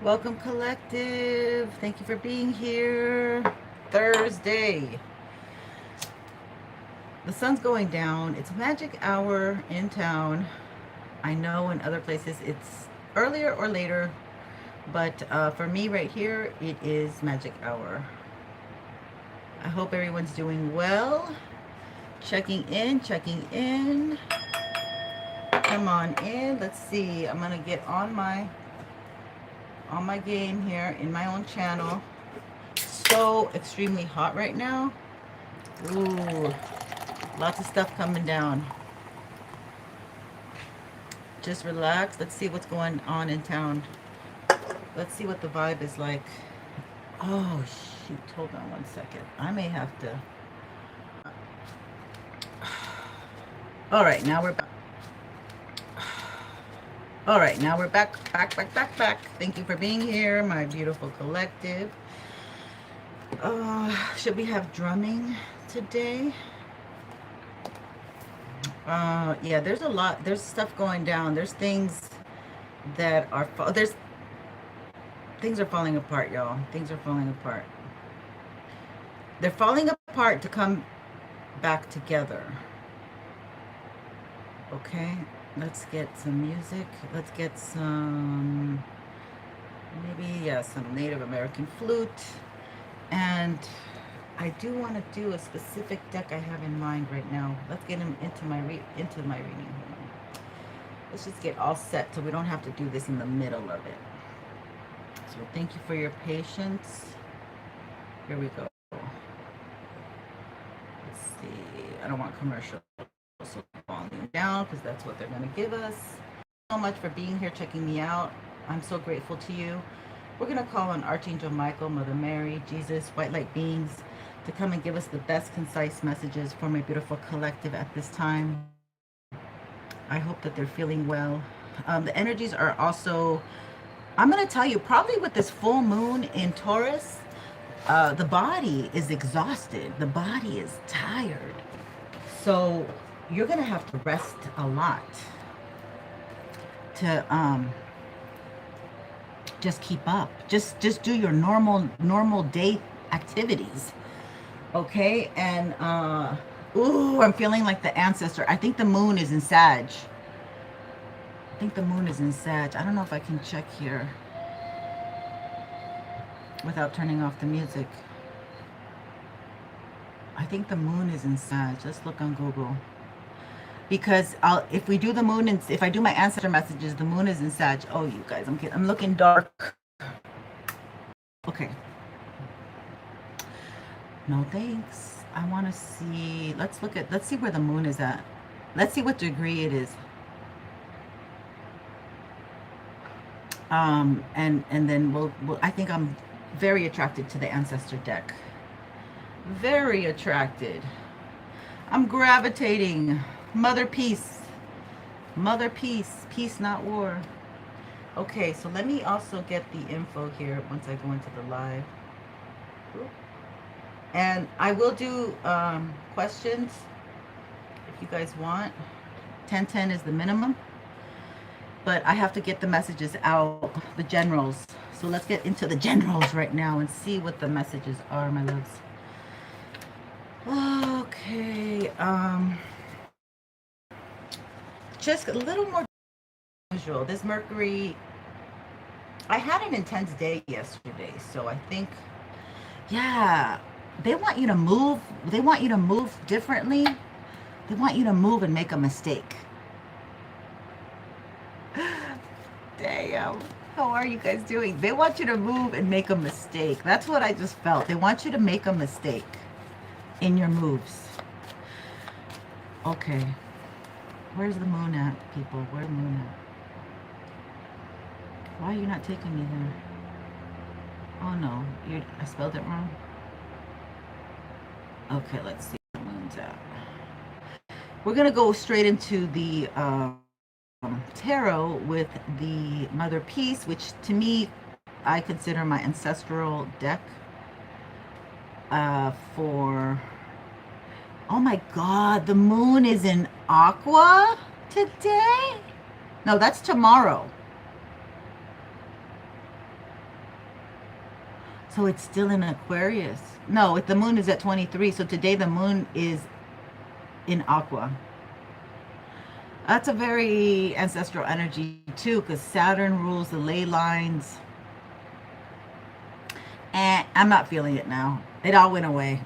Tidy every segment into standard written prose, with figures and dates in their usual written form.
Welcome, collective. Thank you for being here. Thursday. The sun's going down. It's magic hour in town. I know in other places it's earlier or later, but for me right here, it is magic hour. I hope everyone's doing well. Checking in, checking in. Come on in. Let's see. I'm gonna get on my game here in my own channel. So extremely hot right now. Ooh, lots of stuff coming down. Just relax. Let's see what's going on in town. Let's see what the vibe is like. Oh shoot, hold on one second. I may have to. All right, now we're back. All right, now we're back. Thank you for being here, my beautiful collective. Should we have drumming today? Yeah, there's a lot. There's stuff going down. There's things that are things are falling apart, y'all. Things are falling apart. They're falling apart to come back together. Okay, let's get some music. Let's get some, maybe, yeah, some Native American flute. And I do want to do a specific deck I have in mind right now. Let's get him into my reading. Let's just get all set so we don't have to do this in the middle of it. So thank you for your patience. Here we go. Let's see. I don't want commercial, so volume down because that's what they're going to give us. Thank you so much for being here, checking me out. I'm so grateful to you. We're going to call on Archangel Michael, Mother Mary, Jesus, white light beings to come and give us the best concise messages for my beautiful collective at this time. I hope that they're feeling well. The energies are also, I'm going to tell you, probably with this full moon in Taurus, the body is exhausted. The body is tired. So you're going to have to rest a lot to just keep up. Just do your normal day activities. Okay? And ooh, I'm feeling like the ancestor. I think the moon is in Sag. I don't know if I can check here without turning off the music. I think the moon is in Sag. Let's look on Google. Because if we do the moon, and if I do my ancestor messages, the moon is in Sag. Oh, you guys, I'm looking dark. Okay. No thanks. I want to see. Let's see where the moon is at. Let's see what degree it is. And then we'll I think I'm very attracted to the ancestor deck. Very attracted. I'm gravitating. Mother peace. Mother peace. Peace, not war. Okay, so let me also get the info here once I go into the live. And I will do questions if you guys want. 1010 is the minimum. But I have to get the messages out, the generals. So let's get into the generals right now and see what the messages are, my loves. Okay. Just a little more usual. This Mercury, I had an intense day yesterday, so I think, yeah, they want you to move. They want you to move differently. They want you to move and make a mistake. Damn. How are you guys doing? They want you to move and make a mistake. That's what I just felt. They want you to make a mistake in your moves. Okay. Where's the moon at, people? Where's the moon at? Why are you not taking me there? Oh no, I spelled it wrong. Okay, let's see where the moon's at. We're gonna go straight into the tarot with the Mother Peace, which to me, I consider my ancestral deck for, oh my God, the moon is in Aqua today? No, that's tomorrow. So it's still in Aquarius. No, the moon is at 23. So today the moon is in Aqua. That's a very ancestral energy too, because Saturn rules the ley lines. And I'm not feeling it now. It all went away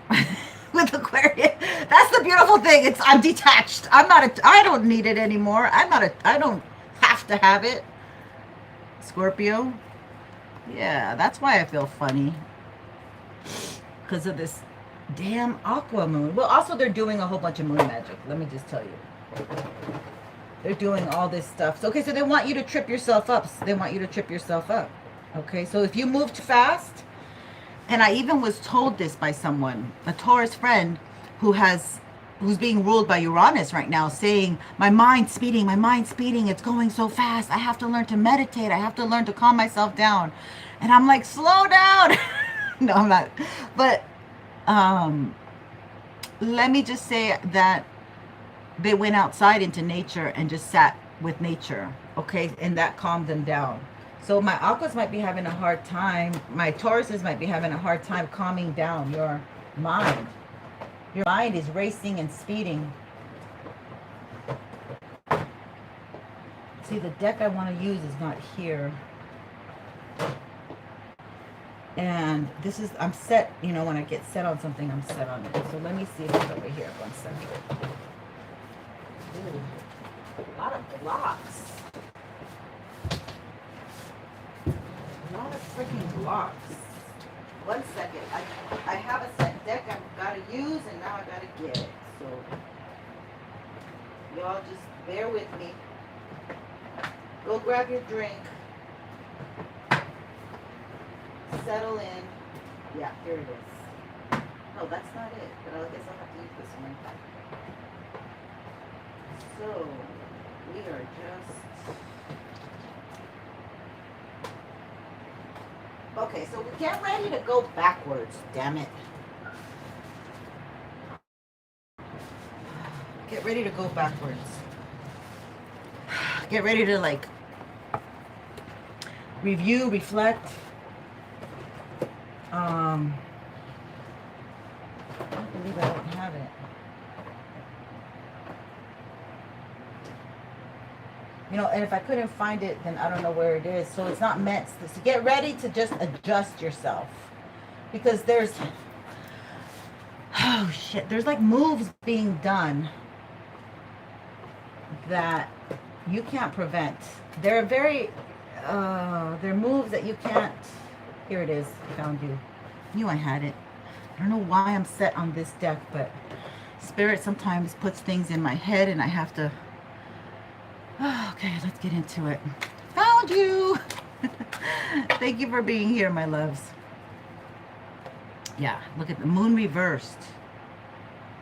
with Aquarius. That's the beautiful thing. I'm detached. I don't need it anymore. I don't have to have it. Scorpio. Yeah, that's why I feel funny. Because of this damn Aqua moon. Well, also they're doing a whole bunch of moon magic. Let me just tell you. They're doing all this stuff. So, okay, so they want you to trip yourself up. Okay, so if you move too fast, and I even was told this by someone, a Taurus friend who's being ruled by Uranus right now, saying, my mind's speeding, it's going so fast. I have to learn to meditate. I have to learn to calm myself down. And I'm like, slow down. No, I'm not. But let me just say that they went outside into nature and just sat with nature, okay? And that calmed them down. So my Aquas might be having a hard time. My Tauruses might be having a hard time calming down your mind. Your mind is racing and speeding. See, the deck I want to use is not here. And this is, I'm set, you know, when I get set on something, I'm set on it. So let me see if it's over here. 1 second. Ooh, a lot of blocks. A lot of freaking blocks. 1 second. I have a set deck I've got to use, and now I got to get it. So y'all just bear with me. Go grab your drink. Settle in. Yeah, here it is. No, that's not it. But I guess I'll have to use this one. So we are just... Okay, so we get ready to go backwards, damn it. Get ready to go backwards. Get ready to, like, review, reflect. I can't believe I don't have it. You know, and if I couldn't find it, then I don't know where it is. So it's not meant to get ready to just adjust yourself. Because there's, oh shit, there's like moves being done that you can't prevent. They're very, they're moves that you can't, here it is, I found you. Knew I had it. I don't know why I'm set on this deck, but Spirit sometimes puts things in my head and I have to, okay, let's get into it. Found you. Thank you for being here, my loves. Yeah, look at the moon reversed.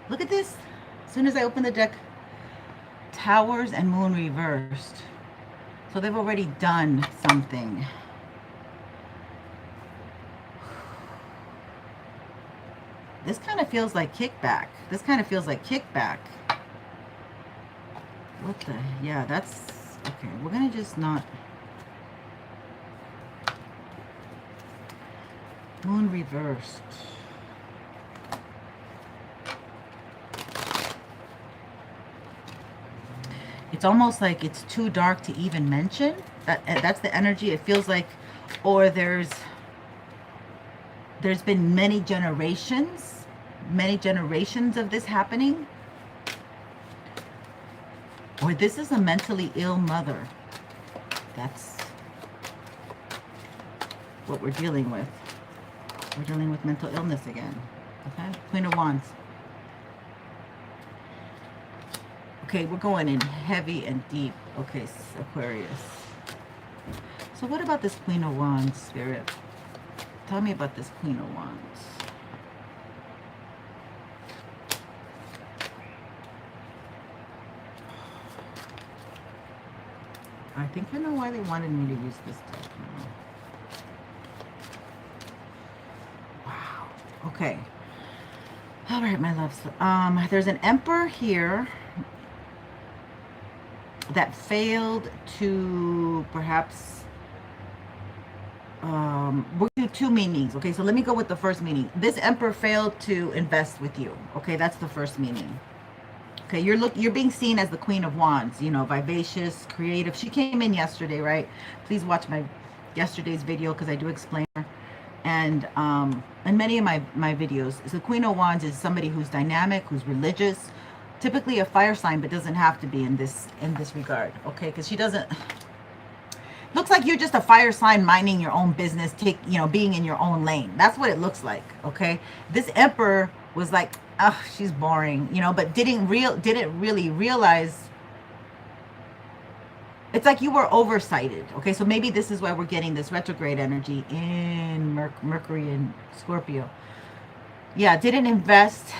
Look at this. As soon as I open the deck, towers and moon reversed. So they've already done something. This kind of feels like kickback. What the, yeah, that's, okay, we're gonna just not, moon reversed. It's almost like it's too dark to even mention. That's the energy. It feels like, or there's been many generations of this happening. Or this is a mentally ill mother. That's what we're dealing with. We're dealing with mental illness again. Okay? Queen of Wands. Okay, we're going in heavy and deep. Okay, Aquarius. So what about this Queen of Wands, Spirit? Tell me about this Queen of Wands. I think I know why they wanted me to use this deck now. Wow. Okay. All right, my loves. There's an Emperor here that failed to perhaps we'll do two meanings. Okay, so let me go with the first meaning. This emperor failed to invest with you. Okay, that's the first meaning. Okay, you're being seen as the Queen of Wands, you know, vivacious, creative. She came in yesterday, right? Please watch my yesterday's video because I do explain her. And many of my videos, so the Queen of Wands is somebody who's dynamic, who's religious, typically a fire sign, but doesn't have to be in this regard. Okay, because she doesn't. Looks like you're just a fire sign minding your own business, being in your own lane. That's what it looks like, okay? This emperor was like, oh, she's boring, but didn't really realize. It's like you were oversighted, okay? So maybe this is why we're getting this retrograde energy in Mercury and Scorpio. Yeah, didn't invest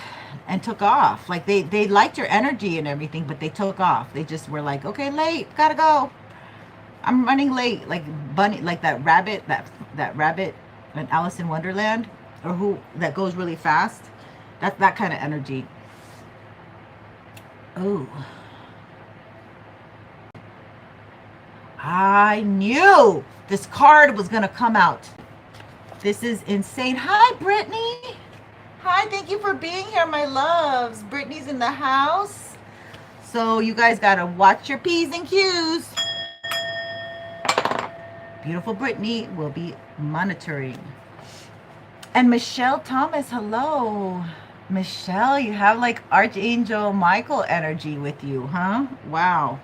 and took off. Like they liked your energy and everything, but they took off. They just were like, okay, late, gotta go. I'm running late, like bunny, like that rabbit in Alice in Wonderland, or who that goes really fast. That's that kind of energy. Oh, I knew this card was gonna come out. This is insane. Hi, Brittany. Hi, thank you for being here, my loves. Brittany's in the house, so you guys gotta watch your P's and Q's. Beautiful Brittany will be monitoring. And Michelle Thomas, hello. Michelle, you have like Archangel Michael energy with you, huh? Wow.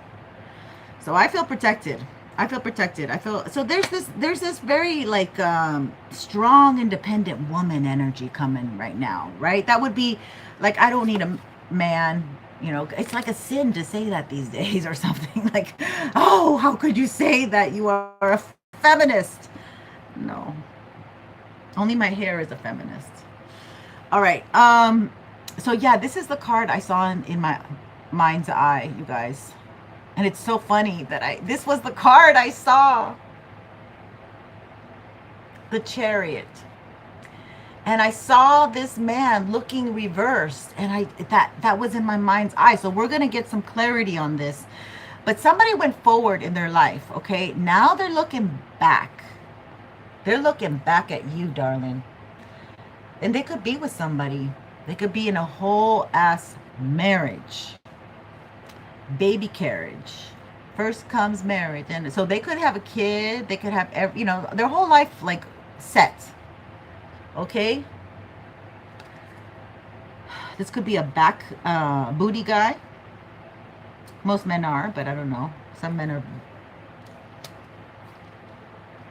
So I feel protected. So there's this very like strong, independent woman energy coming right now, right? That would be like, I don't need a man. It's like a sin to say that these days or something. Like, oh, how could you say that you are a feminist? No, only my hair is a feminist. All right, so yeah, this is the card I saw in my mind's eye, you guys, and it's so funny that this was the card I saw, the Chariot, and I saw this man looking reversed, and that was in my mind's eye. So we're gonna get some clarity on this. But somebody went forward in their life, okay? Now they're looking back. They're looking back at you, darling. And they could be with somebody. They could be in a whole ass marriage. Baby carriage. First comes marriage. And so they could have a kid. They could have, their whole life like set. Okay? This could be a back booty guy. Most men are, but I don't know. Some men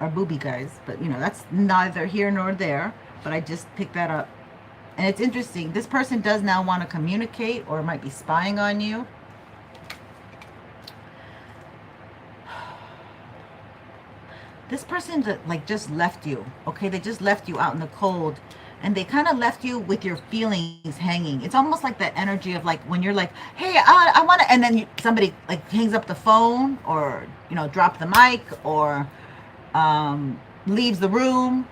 are booby guys, but that's neither here nor there. But I just picked that up, and it's interesting. This person does now want to communicate, or might be spying on you. This person like just left you. Okay, they just left you out in the cold. And they kind of left you with your feelings hanging. It's almost like that energy of like when you're like, hey, I want to, and then somebody like hangs up the phone, or drop the mic, or leaves the room.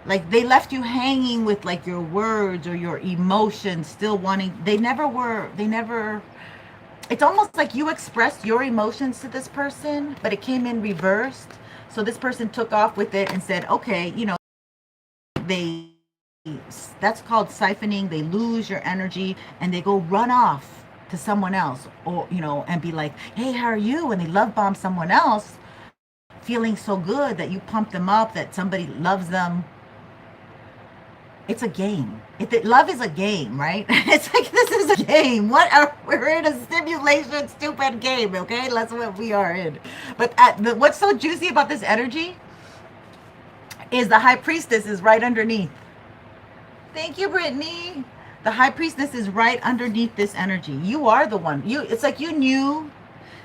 Like they left you hanging with like your words or your emotions, still wanting. They never. It's almost like you expressed your emotions to this person, but it came in reversed. So this person took off with it and said, okay, that's called siphoning. They lose your energy and they go run off to someone else, or and be like, hey, how are you? And they love bomb someone else, feeling so good that you pump them up, that somebody loves them. It's a game. Love is a game, right? It's like, this is a game. We're in a simulation, stupid game, okay? That's what we are in. But what's so juicy about this energy is the High Priestess is right underneath. Thank you, Brittany. The High Priestess is right underneath this energy. You are the one. It's like you knew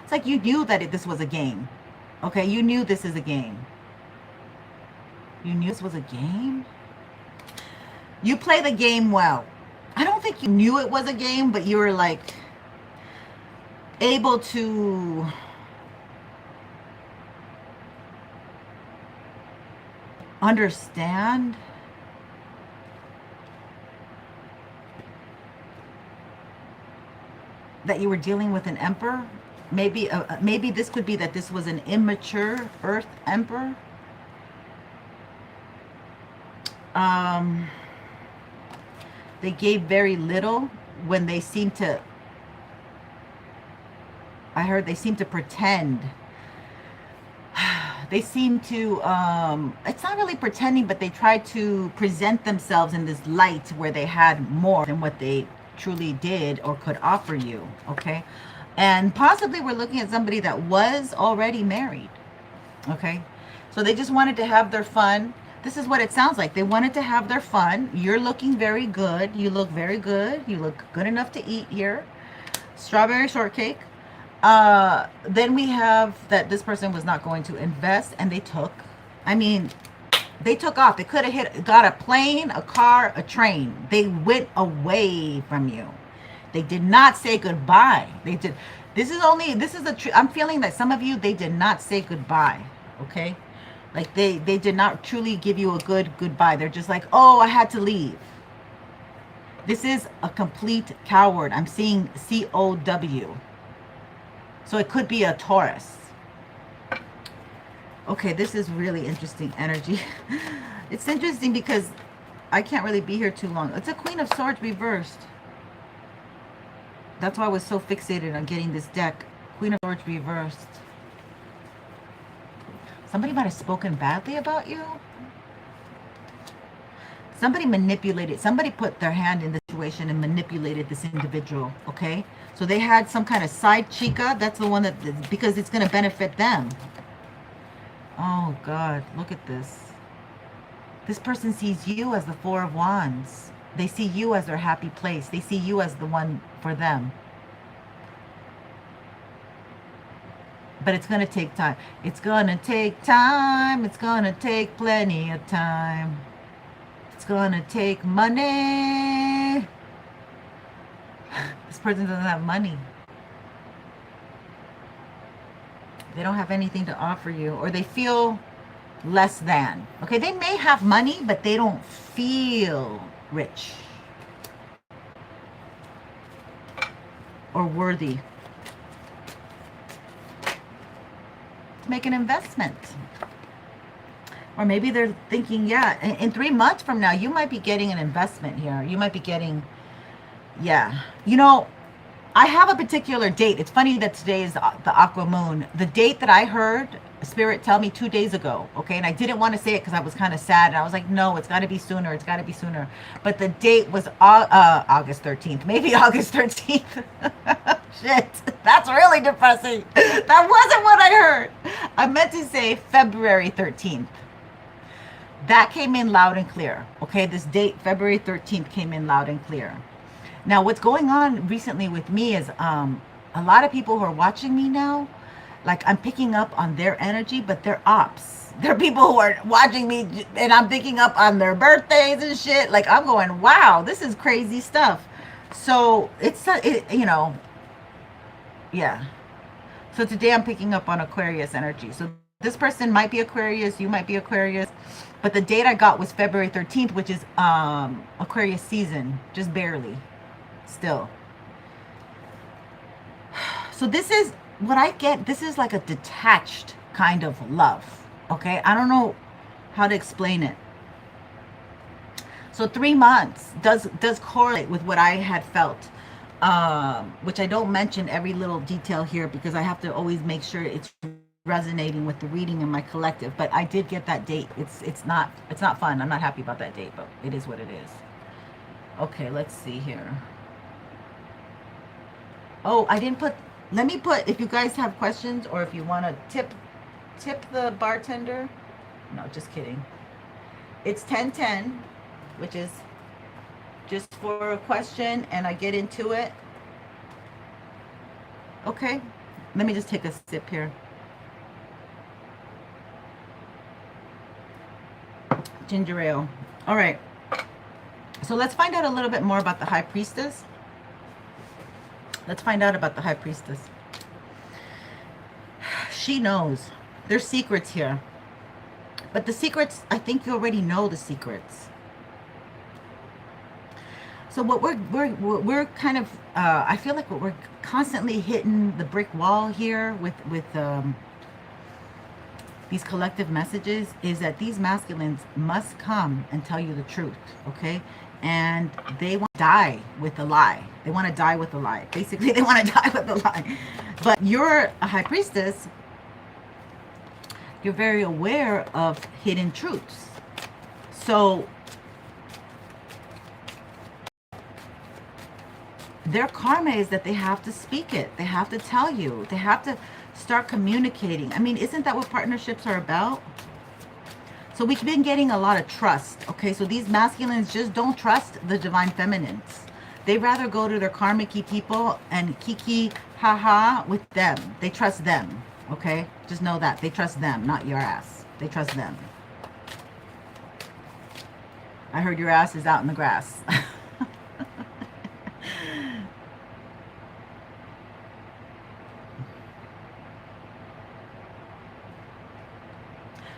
that this was a game. Okay, you knew this is a game. You knew this was a game? You play the game well. I don't think you knew it was a game, but you were like able to understand that you were dealing with an emperor. Maybe this could be that this was an immature Earth emperor. Um, they gave very little when they seem to, I heard they seem to pretend. They seem to, it's not really pretending, but they try to present themselves in this light where they had more than what they truly did or could offer you, okay? And possibly we're looking at somebody that was already married, okay? So they just wanted to have their fun. This is what it sounds like. They wanted to have their fun. You're looking very good. You look very good. You look good enough to eat here. Strawberry shortcake. Then we have that this person was not going to invest, and they took. I mean, they took off. They could have got a plane, a car, a train. They went away from you. They did not say goodbye. They did. This is I'm feeling that some of you, they did not say goodbye. Okay. Like they did not truly give you a good goodbye. They're just like, oh, I had to leave. This is a complete coward. I'm seeing COW. So it could be a Taurus. Okay, this is really interesting energy. It's interesting because I can't really be here too long. It's a Queen of Swords reversed. That's why I was so fixated on getting this deck. Queen of Swords reversed. Somebody might have spoken badly about you. Somebody manipulated. Somebody put their hand in the situation and manipulated this individual, okay? So they had some kind of side chica. That's the one that, because it's going to benefit them. Oh, God. Look at this. This person sees you as the Four of Wands. They see you as their happy place. They see you as the one for them. But it's going to take time. It's going to take time. It's going to take plenty of time. It's going to take money. This person doesn't have money. They don't have anything to offer you, or they feel less than. Okay, they may have money, but they don't feel rich or worthy to make an investment. Or maybe they're thinking, yeah, in 3 months from now, you might be getting an investment here. You might be getting, yeah. You know, I have a particular date. It's funny that today is the Aqua Moon. The date that I heard Spirit tell me 2 days ago, okay? And I didn't want to say it because I was kind of sad. And I was like, no, it's got to be sooner. It's got to be sooner. But the date was August 13th. Maybe August 13th. Shit, that's really depressing. That wasn't what I heard. I meant to say February 13th. That came in loud and clear. Okay, this date, February 13th, came in loud and clear. Now, what's going on recently with me is a lot of people who are watching me now, like I'm picking up on their energy, but they're ops. They're people who are watching me, and I'm picking up on their birthdays and shit. Like I'm going, wow, this is crazy stuff. So it's, you know, yeah. So today I'm picking up on Aquarius energy. So this person might be Aquarius, you might be Aquarius. But the date I got was February 13th, which is Aquarius season, just barely, still. So this is what I get. This is like a detached kind of love, okay? I don't know how to explain it. So 3 months does correlate with what I had felt, which I don't mention every little detail here because I have to always make sure it's resonating with the reading in my collective. But I did get that date. It's not fun. I'm not happy about that date, but it is what it is. Okay, let's see here. Oh, I didn't put, let me put, if you guys have questions or if you want to tip the bartender. No, just kidding. It's 10:10, which is just for a question, and I get into it. Okay, let me just take a sip here. Ginger ale. All right, so let's find out a little bit more about the High Priestess. Let's find out about the High Priestess. She knows. There's secrets here. But the secrets, I think you already know the secrets. So what we're kind of, I feel like we're constantly hitting the brick wall here with these collective messages is that these masculines must come and tell you the truth, okay? And they want to die with a lie. They want to die with a lie. Basically, they want to die with a lie. But you're a high priestess. You're very aware of hidden truths. So their karma is that they have to speak it. They have to tell you. They have to start communicating. I mean, isn't that what partnerships are about? So we've been getting a lot of trust. Okay, so these masculines just don't trust the divine feminines. They rather go to their karmic people and kiki haha with them. They trust them. Okay, just know that. They trust them, not your ass. They trust them. I heard your ass is out in the grass.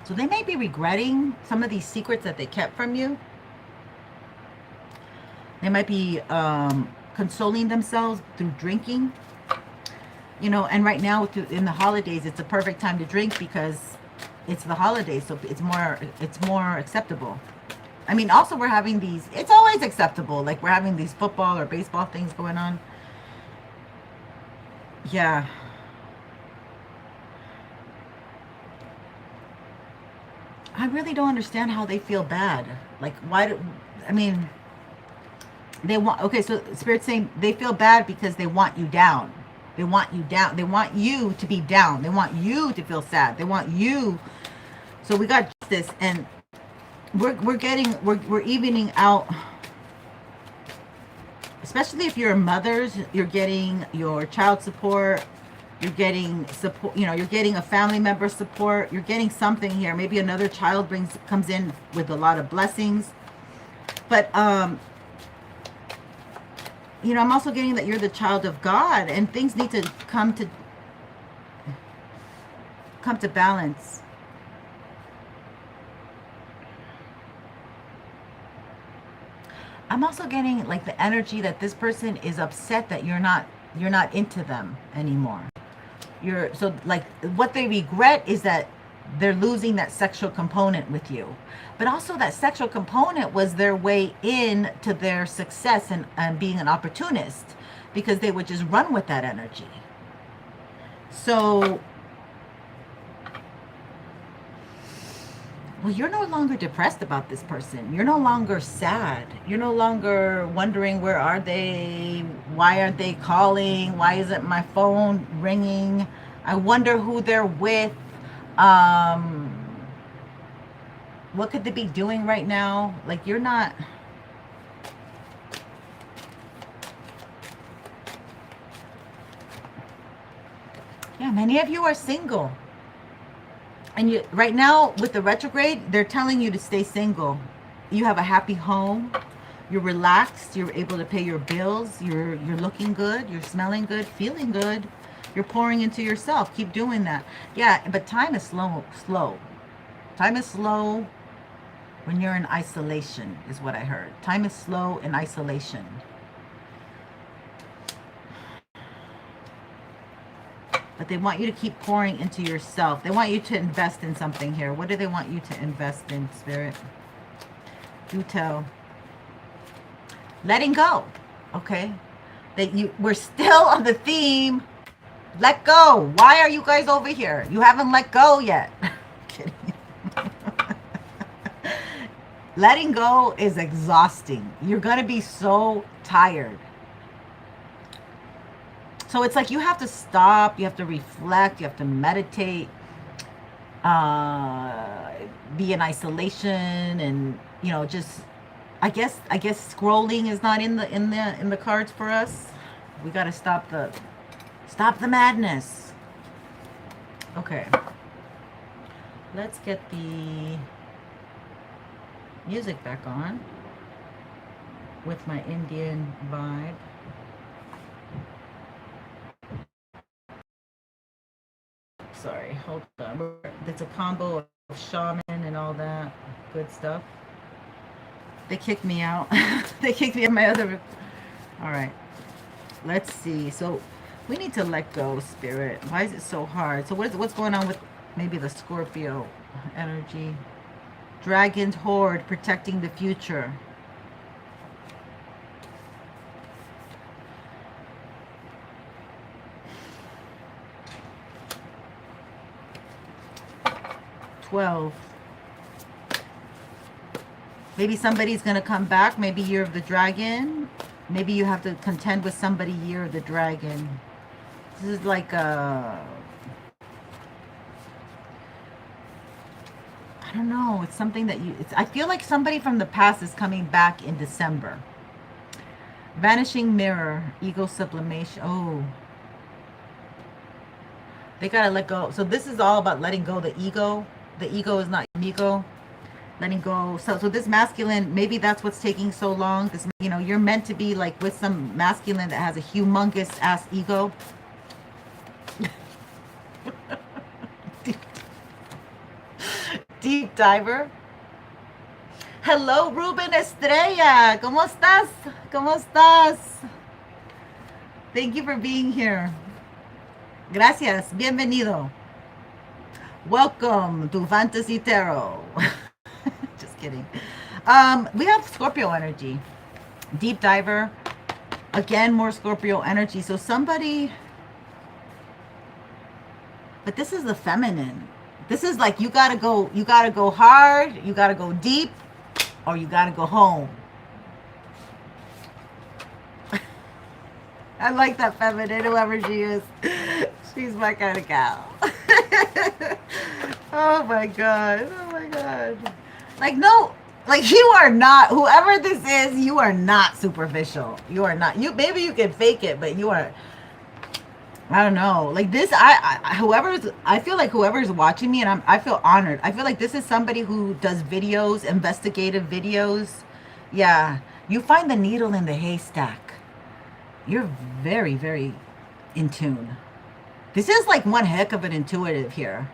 So they may be regretting some of these secrets that they kept from you. They might be consoling themselves through drinking. You know, and right now in the holidays, it's a perfect time to drink because it's the holidays, so it's more acceptable. I mean, also we're having these, it's always acceptable. Like we're having these football or baseball things going on. Yeah. I really don't understand how they feel bad. Like, why do, I mean, they want, okay, so Spirit's saying they feel bad because they want you down. They want you down. They want you to be down. They want you to feel sad. They want you. So we got this, and we're evening out. Especially if you're mothers, you're getting your child support. You're getting support, you know, you're getting a family member support. You're getting something here. Maybe another child comes in with a lot of blessings. But, you know, I'm also getting that you're the child of God and things need to come to balance. I'm also getting like the energy that this person is upset that you're not into them anymore. So like what they regret is that they're losing that sexual component with you. But also that sexual component was their way in to their success and being an opportunist, because they would just run with that energy. So, well, you're no longer depressed about this person. You're no longer sad. You're no longer wondering, where are they? Why aren't they calling? Why isn't my phone ringing? I wonder who they're with. What could they be doing right now? Like, you're not... Yeah, many of you are single. And you right now with the retrograde, they're telling you to stay single. You have a happy home. You're relaxed. You're able to pay your bills. You're looking good. You're smelling good, feeling good. You're pouring into yourself. Keep doing that. Yeah, but time is slow. Time is slow when you're in isolation, is what I heard. Time is slow in isolation. But they want you to keep pouring into yourself. They want you to invest in something here. What do they want you to invest in, Spirit? Do tell. Letting go. Okay. We're still on the theme. Let go. Why are you guys over here? You haven't let go yet. Kidding. Letting go is exhausting. You're going to be so tired. So it's like you have to stop, you have to reflect, you have to meditate, be in isolation, and you know, just I guess scrolling is not in the cards for us. We got to stop the madness. Okay. Let's get the music back on with my Indian vibe. Sorry, hold on. It's a combo of shaman and all that good stuff. They kicked me out. They kicked me out of my other... All right. Let's see. So we need to let go, Spirit. Why is it so hard? So what's going on with Maybe the Scorpio energy. Dragon's horde protecting the future. $12. Maybe somebody's going to come back. Maybe Year of the Dragon. Maybe you have to contend with somebody Year of the Dragon. This is like a... I don't know. It's something that you... I feel like somebody from the past is coming back in December. Vanishing Mirror. Ego sublimation. Oh. They got to let go. So this is all about letting go the ego. The ego is not ego. Letting go. So this masculine, maybe that's what's taking so long. This, you know, you're meant to be like with some masculine that has a humongous ass ego. Deep diver. Hello, Ruben Estrella. ¿Cómo estás? ¿Cómo estás? Thank you for being here. Gracias. Bienvenido. Welcome to Fantasy Tarot. Just kidding. We have Scorpio energy. Deep diver. Again, more Scorpio energy. So somebody... But this is the feminine. This is like you gotta go hard, you gotta go deep, or you gotta go home. I like that feminine, whoever she is. She's my kind of gal. Oh my god. Oh my god. Like, no, like you are not, whoever this is, you are not superficial. You are not. You maybe you can fake it, but you are, I don't know. Like this, I feel like whoever's watching me, and I feel honored. I feel like this is somebody who does videos, investigative videos. Yeah, you find the needle in the haystack. You're very, very in tune. This is like one heck of an intuitive here.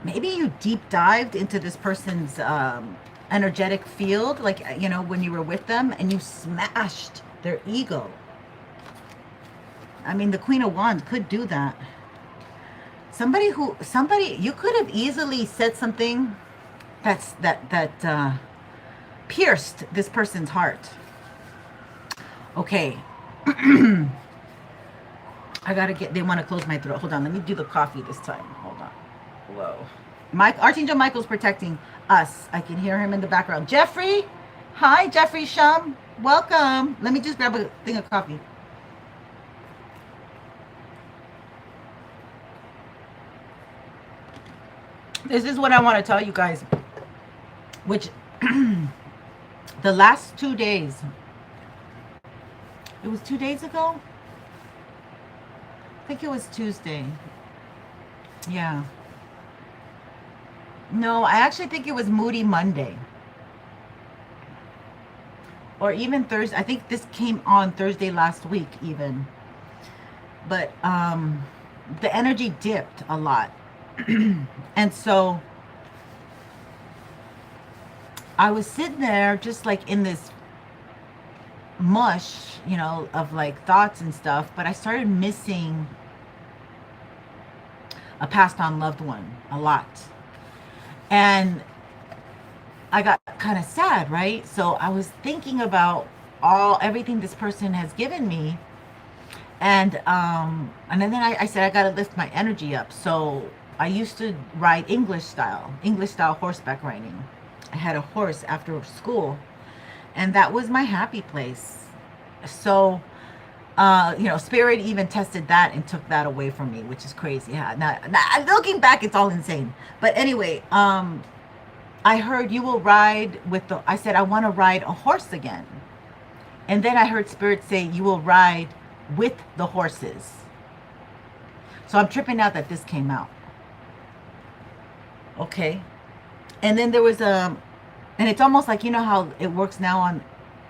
Maybe you deep dived into this person's energetic field, like, you know, when you were with them, and you smashed their ego. I mean, the Queen of Wands could do that. Somebody, you could have easily said something that pierced this person's heart. Okay. I gotta they want to close my throat. Hold on, let me do the coffee this time. Hold on. Whoa. Archangel Michael's protecting us. I can hear him in the background. Jeffrey. Hi, Jeffrey Shum. Welcome. Let me just grab a thing of coffee. This is what I want to tell you guys. Which, the last 2 days. It was 2 days ago? I think it was Tuesday. Yeah. No, I actually think it was Moody Monday. Or even Thursday. I think this came on Thursday last week even. But the energy dipped a lot. And so I was sitting there just like in this mush, you know, of like thoughts and stuff. But I started missing a passed on loved one a lot. And I got kind of sad, right? So I was thinking about everything this person has given me. And then I said, I got to lift my energy up. So I used to ride English style horseback riding. I had a horse after school, and that was my happy place. So, you know, Spirit even tested that and took that away from me, which is crazy. Yeah, now looking back, it's all insane. But anyway, I heard you will ride with I said, I want to ride a horse again. And then I heard Spirit say, you will ride with the horses. So I'm tripping out that this came out. Okay. And then there was and it's almost like, you know how it works now on,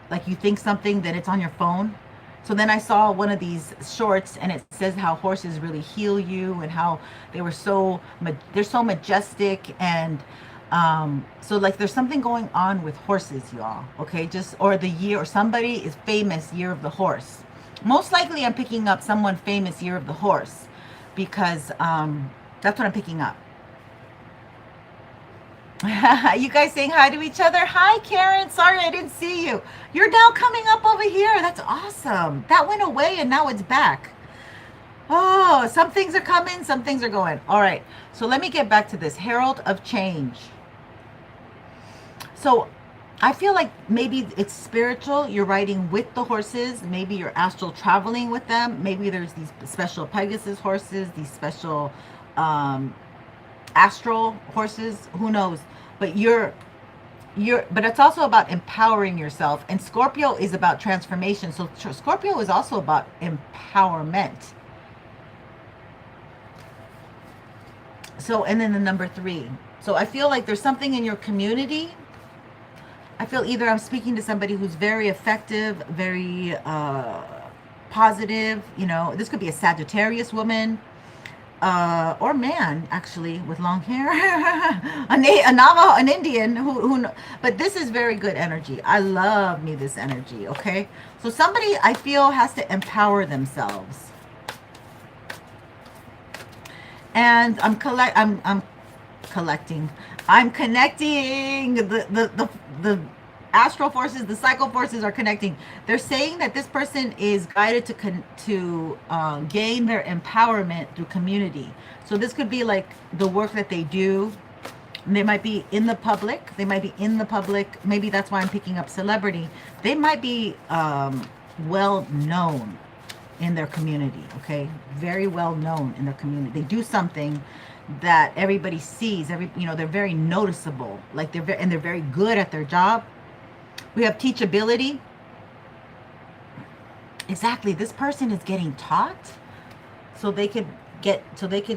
like you think something, then it's on your phone. So then I saw one of these shorts, and it says how horses really heal you, and how they're so majestic. And so like there's something going on with horses, y'all. Okay, or the year, or somebody is famous, year of the horse. Most likely I'm picking up someone famous, year of the horse, because that's what I'm picking up. You guys saying hi to each other? Hi, Karen. Sorry I didn't see you. You're now coming up over here. That's awesome. That went away and now it's back. Oh, some things are coming, some things are going. All right. So let me get back to this. Herald of Change. So I feel like maybe it's spiritual. You're riding with the horses. Maybe you're astral traveling with them. Maybe there's these special Pegasus horses, these special um, astral horses. Who knows? But but it's also about empowering yourself. And Scorpio is about transformation. So Scorpio is also about empowerment. So, and then the number 3. So I feel like there's something in your community. I feel either I'm speaking to somebody who's very effective, very positive. You know, this could be a Sagittarius woman or man, actually, with long hair. a Navajo, an Indian who. But this is very good energy. I love me this energy. Okay, so somebody I feel has to empower themselves. And I'm collecting. I'm connecting the astral forces, the psycho forces are connecting. They're saying that this person is guided to gain their empowerment through community. So this could be like the work that they do. They might be in the public. They might be in the public. Maybe that's why I'm picking up celebrity. They might be well known in their community. Okay, very well known in their community. They do something that everybody sees. They're very noticeable. Like they're very good at their job. We have teachability. Exactly. This person is getting taught so they could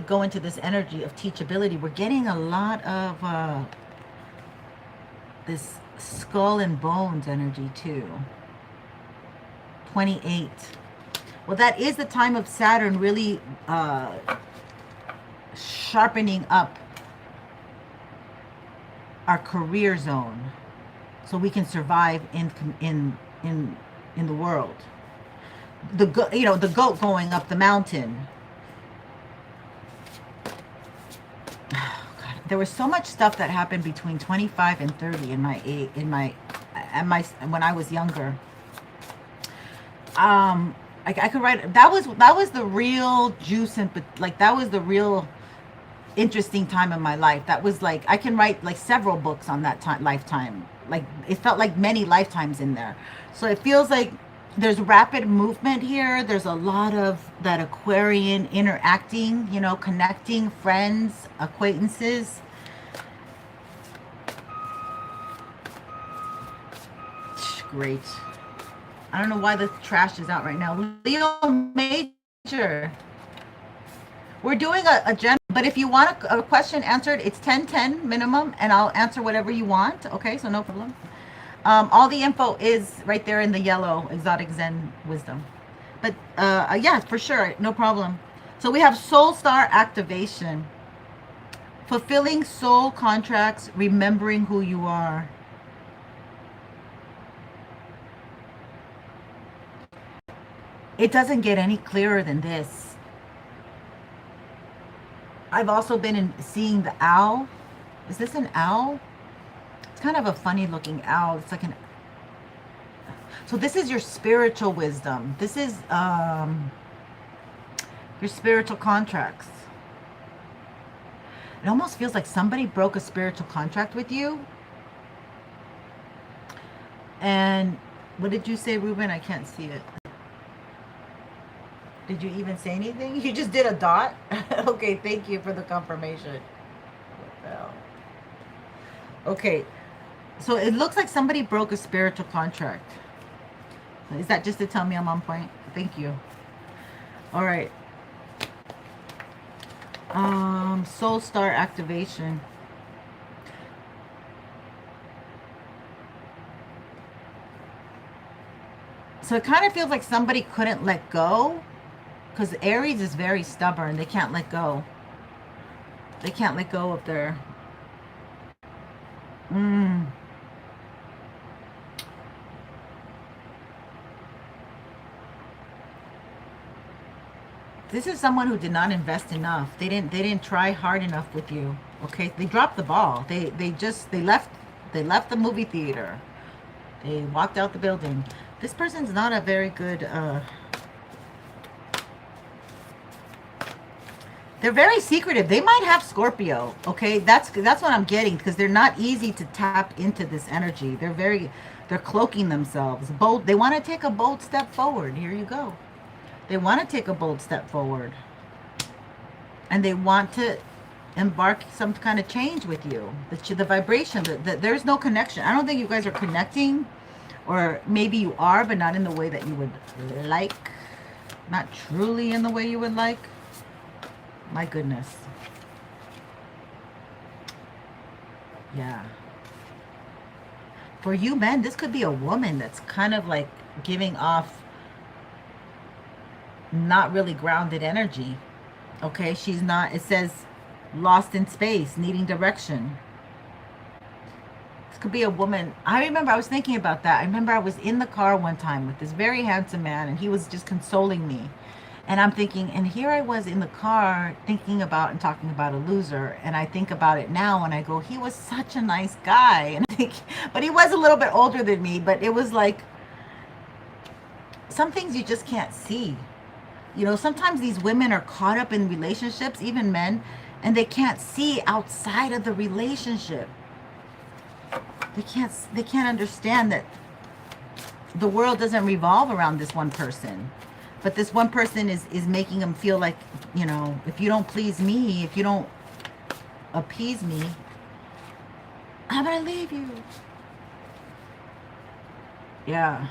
go into this energy of teachability. We're getting a lot of this skull and bones energy too. 28. Well, that is the time of Saturn really sharpening up our career zone, so we can survive in the world. The goat going up the mountain. Oh, God. There was so much stuff that happened between 25 and 30 when I was younger. I could write. That was the real juice, and like that was the real interesting time in my life. That was like I can write like several books on that lifetime. Like it felt like many lifetimes in there. So it feels like there's rapid movement here. There's a lot of that Aquarian interacting, connecting, friends, acquaintances. Great. I don't know why the trash is out right now. Leo Major. We're doing a general, but if you want a question answered, it's 10-10 minimum, and I'll answer whatever you want. Okay, so no problem. All the info is right there in the yellow Exotic Zen Wisdom. But yeah, for sure, no problem. So we have Soul Star activation. Fulfilling soul contracts, remembering who you are. It doesn't get any clearer than this. I've also been seeing the owl. Is this an owl? It's kind of a funny looking owl. It's like so this is your spiritual wisdom. This is your spiritual contracts. It almost feels like somebody broke a spiritual contract with you. And what did you say, Ruben? I can't see it. Did you even say anything? You just did a dot? Okay, thank you for the confirmation. What the hell? Okay, so it looks like somebody broke a spiritual contract. Is that just to tell me I'm on point? Thank you. All right. Soul Star activation. So it kind of feels like somebody couldn't let go. Because Aries is very stubborn. They can't let go. They can't let go of their... This is someone who did not invest enough. They didn't try hard enough with you. Okay, they dropped the ball. They left the movie theater. They walked out the building. This person's not a very good they're very secretive. They might have Scorpio. Okay, that's what I'm getting, because they're not easy to tap into this energy. They're cloaking themselves. Bold. They want to take a bold step forward. Here you go. They want to take a bold step forward. And they want to embark some kind of change with you. The vibration, there's no connection. I don't think you guys are connecting, or maybe you are, but not in the way that you would like. Not truly in the way you would like. My goodness. Yeah. For you men, this could be a woman that's kind of like giving off not really grounded energy. Okay, she's not, it says lost in space, needing direction. This could be a woman. I remember I was thinking about that. I remember I was in the car one time with this very handsome man, and he was just consoling me. And I'm thinking, and here I was in the car thinking about and talking about a loser. And I think about it now and I go, he was such a nice guy. And I think, but he was a little bit older than me, but it was like, some things you just can't see. You know, sometimes these women are caught up in relationships, even men, and they can't see outside of the relationship. They can't understand that the world doesn't revolve around this one person. But this one person is making them feel like, you know, if you don't please me, if you don't appease me, I'm going to leave you. Yeah.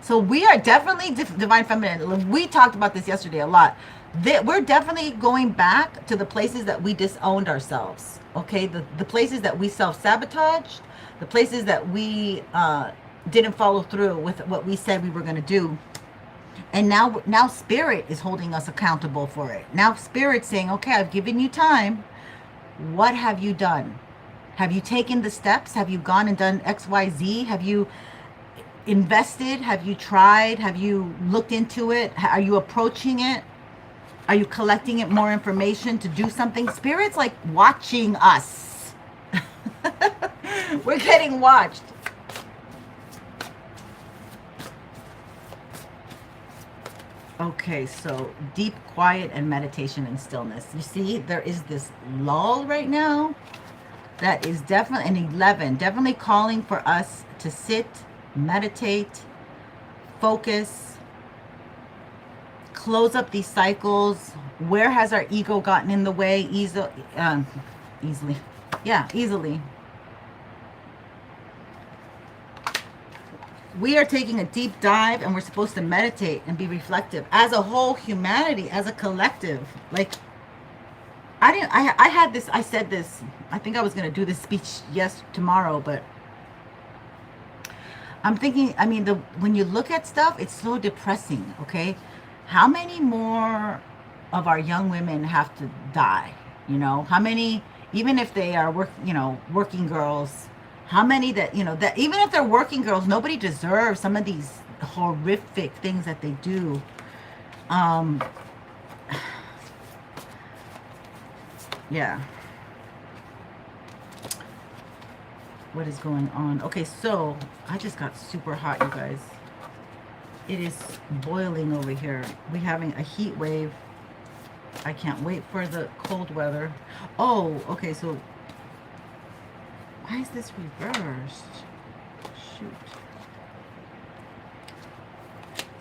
So we are definitely divine feminine. We talked about this yesterday a lot. We're definitely going back to the places that we disowned ourselves. Okay. The places that we self-sabotaged, the places that we didn't follow through with what we said we were going to do. And now spirit is holding us accountable for it. Now spirit's saying, okay, I've given you time. What have you done? Have you taken the steps? Have you gone and done X, Y, Z? Have you invested? Have you tried? Have you looked into it? Are you approaching it? Are you collecting it more information to do something? Spirit's like watching us. We're getting watched. Okay, so deep quiet and meditation and stillness. You see, there is this lull right now that is definitely an 11, definitely calling for us to sit, meditate, focus, close up these cycles. Where has our ego gotten in the way? Easily. Yeah, easily. We are taking a deep dive, and we're supposed to meditate and be reflective as a whole humanity, as a collective. Like, I had this, I said this, I think I was going to do this speech tomorrow, but I'm thinking, I mean, when you look at stuff, it's so depressing. Okay. How many more of our young women have to die? You know, how many, even if they are working girls, how many that, you know, that even if they're working girls, nobody deserves some of these horrific things that they do. Yeah. What is going on? Okay, so I just got super hot, you guys. It is boiling over here. We're having a heat wave. I can't wait for the cold weather. Oh, okay, so why is this reversed? Shoot.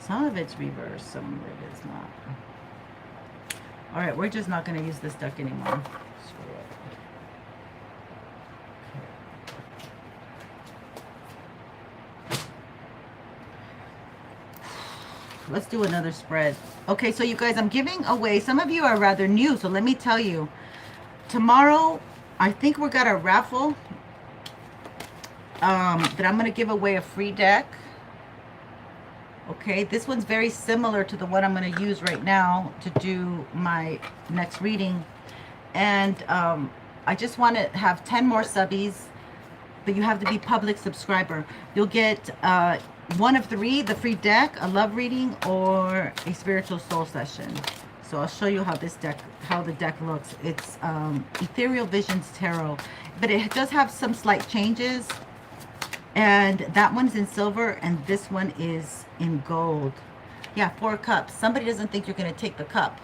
Some of it's reversed, some of it is not. All right, we're just not going to use this deck anymore. Screw it. Let's do another spread. Okay, so you guys, I'm giving away, some of you are rather new, so let me tell you. Tomorrow, I think we're got a raffle that I'm going to give away a free deck. Okay, this one's very similar to the one I'm going to use right now to do my next reading. And I just want to have 10 more subbies, but you have to be public subscriber. You'll get one of 3, the free deck, a love reading, or a spiritual soul session. So I'll show you how the deck looks. It's Ethereal Visions Tarot, but it does have some slight changes. And that one's in silver, and this one is in gold. Yeah, 4 cups. Somebody doesn't think you're going to take the cup.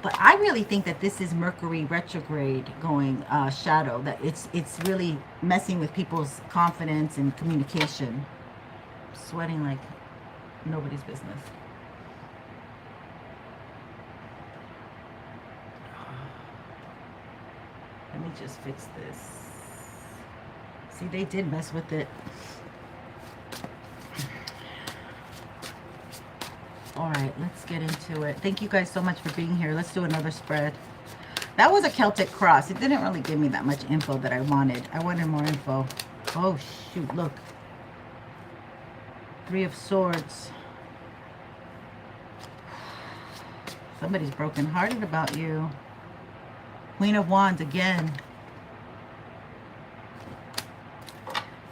But I really think that this is Mercury retrograde going shadow. That it's really messing with people's confidence and communication. Sweating like nobody's business. Let me just fix this. See, they did mess with it. All right, let's get into it. Thank you guys so much for being here. Let's do another spread. That was a Celtic cross. It didn't really give me that much info that I wanted. I wanted more info. Oh, shoot, look. 3 of Swords. Somebody's brokenhearted about you. Queen of Wands again.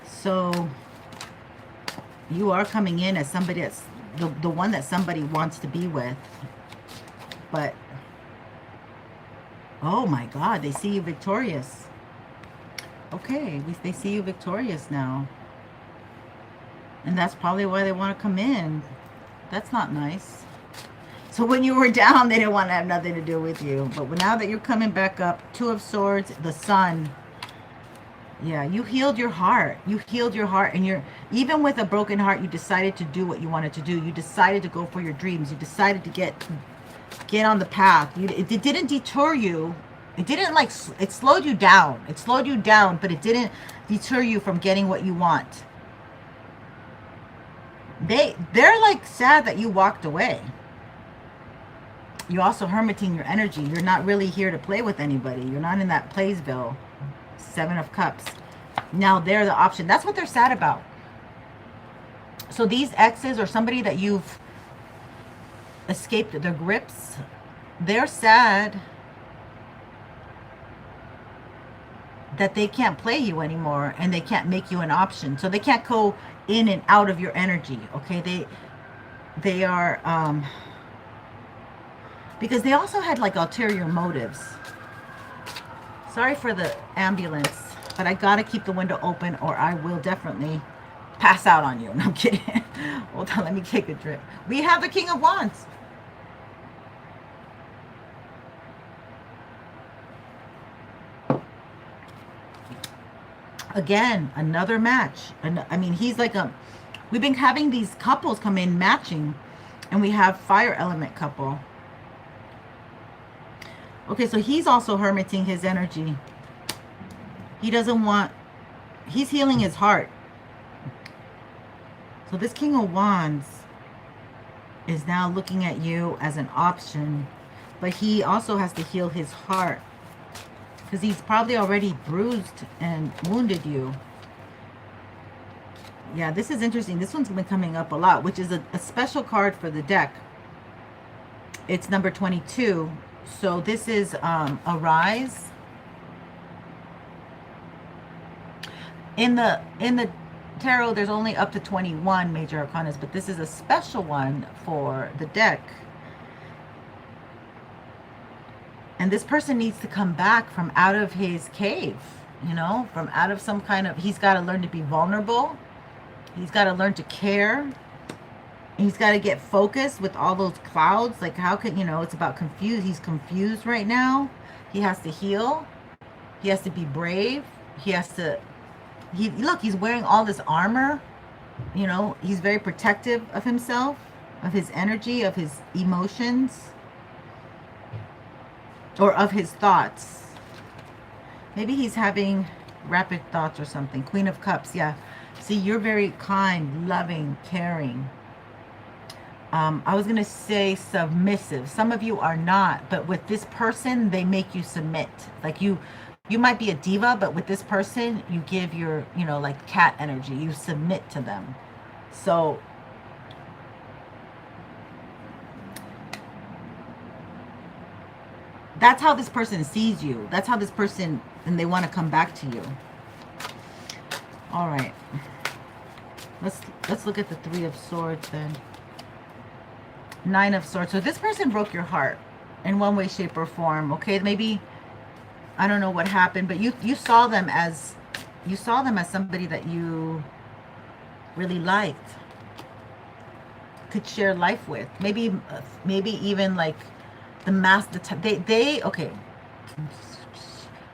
So you are coming in as somebody that's the one that somebody wants to be with. But oh my God, they see you victorious. Okay, they see you victorious now. And that's probably why they want to come in. That's not nice. So when you were down, they didn't want to have nothing to do with you. But now that you're coming back up, 2 of Swords, the Sun. Yeah, you healed your heart. You healed your heart. And you're, even with a broken heart, you decided to do what you wanted to do. You decided to go for your dreams. You decided to get on the path. It didn't deter you. It didn't like, it slowed you down. It slowed you down, but it didn't deter you from getting what you want. They're like sad that you walked away. You're also hermiting your energy. You're not really here to play with anybody. You're not in that Playsville. 7 of Cups. Now they're the option. That's what they're sad about. So these exes or somebody that you've escaped their grips, they're sad that they can't play you anymore and they can't make you an option. So they can't go in and out of your energy. Okay, they are because they also had like ulterior motives. Sorry for the ambulance, but I gotta keep the window open or I will definitely pass out on you. No, I'm kidding. Hold on, let me take a drip. We have the King of Wands. Again, another match. I mean, he's like we've been having these couples come in matching, and we have fire element couple. Okay, so he's also hermiting his energy. He doesn't want, he's healing his heart. So this King of Wands is now looking at you as an option, but he also has to heal his heart because he's probably already bruised and wounded you. Yeah, this is interesting. This one's been coming up a lot, which is a special card for the deck. It's number 22. So this is a rise. In the tarot, there's only up to 21 major arcanas, but this is a special one for the deck. And this person needs to come back from out of his cave, you know, from out of some kind of, he's got to learn to be vulnerable. He's got to learn to care. He's got to get focused with all those clouds. Like, how can, you know, it's about confused. He's confused right now. He has to heal. He has to be brave. He has to, look, he's wearing all this armor. You know, he's very protective of himself, of his energy, of his emotions, or of his thoughts. Maybe he's having rapid thoughts or something. Queen of Cups, yeah. See, you're very kind, loving, caring. I was going to say submissive. Some of you are not, but with this person, they make you submit. Like you might be a diva, but with this person, you give your, you know, like cat energy. You submit to them. So that's how this person sees you. That's how this person, and they want to come back to you. All right. Let's look at the 3 of Swords then. 9 of Swords. So this person broke your heart. in one way, shape, or form. Okay, maybe I don't know what happened, but you saw them as somebody that you really liked, could share life with. Maybe even like they okay.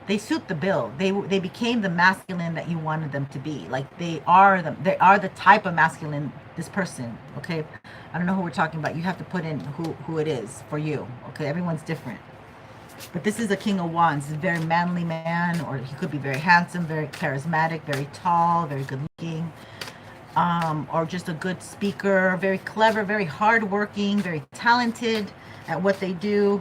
They suit the bill. They became the masculine that you wanted them to be. Like they are the type of masculine, this person. Okay, I don't know who we're talking about. You have to put in who it is for you. Okay, everyone's different. But this is a King of Wands. He's a very manly man, or he could be very handsome, very charismatic, very tall, very good looking, or just a good speaker, very clever, very hardworking, very talented at what they do.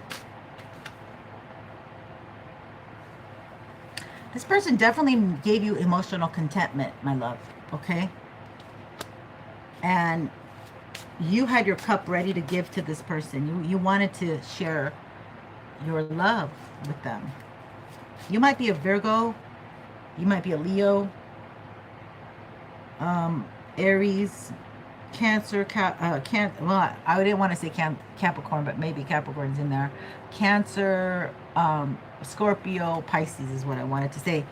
This person definitely gave you emotional contentment, my love, okay? And you had your cup ready to give to this person. You wanted to share your love with them. You might be a Virgo. You might be a Leo. Aries, Cancer, well, I didn't want to say Capricorn, but maybe Capricorn's in there. Cancer, Scorpio, Pisces is what I wanted to say.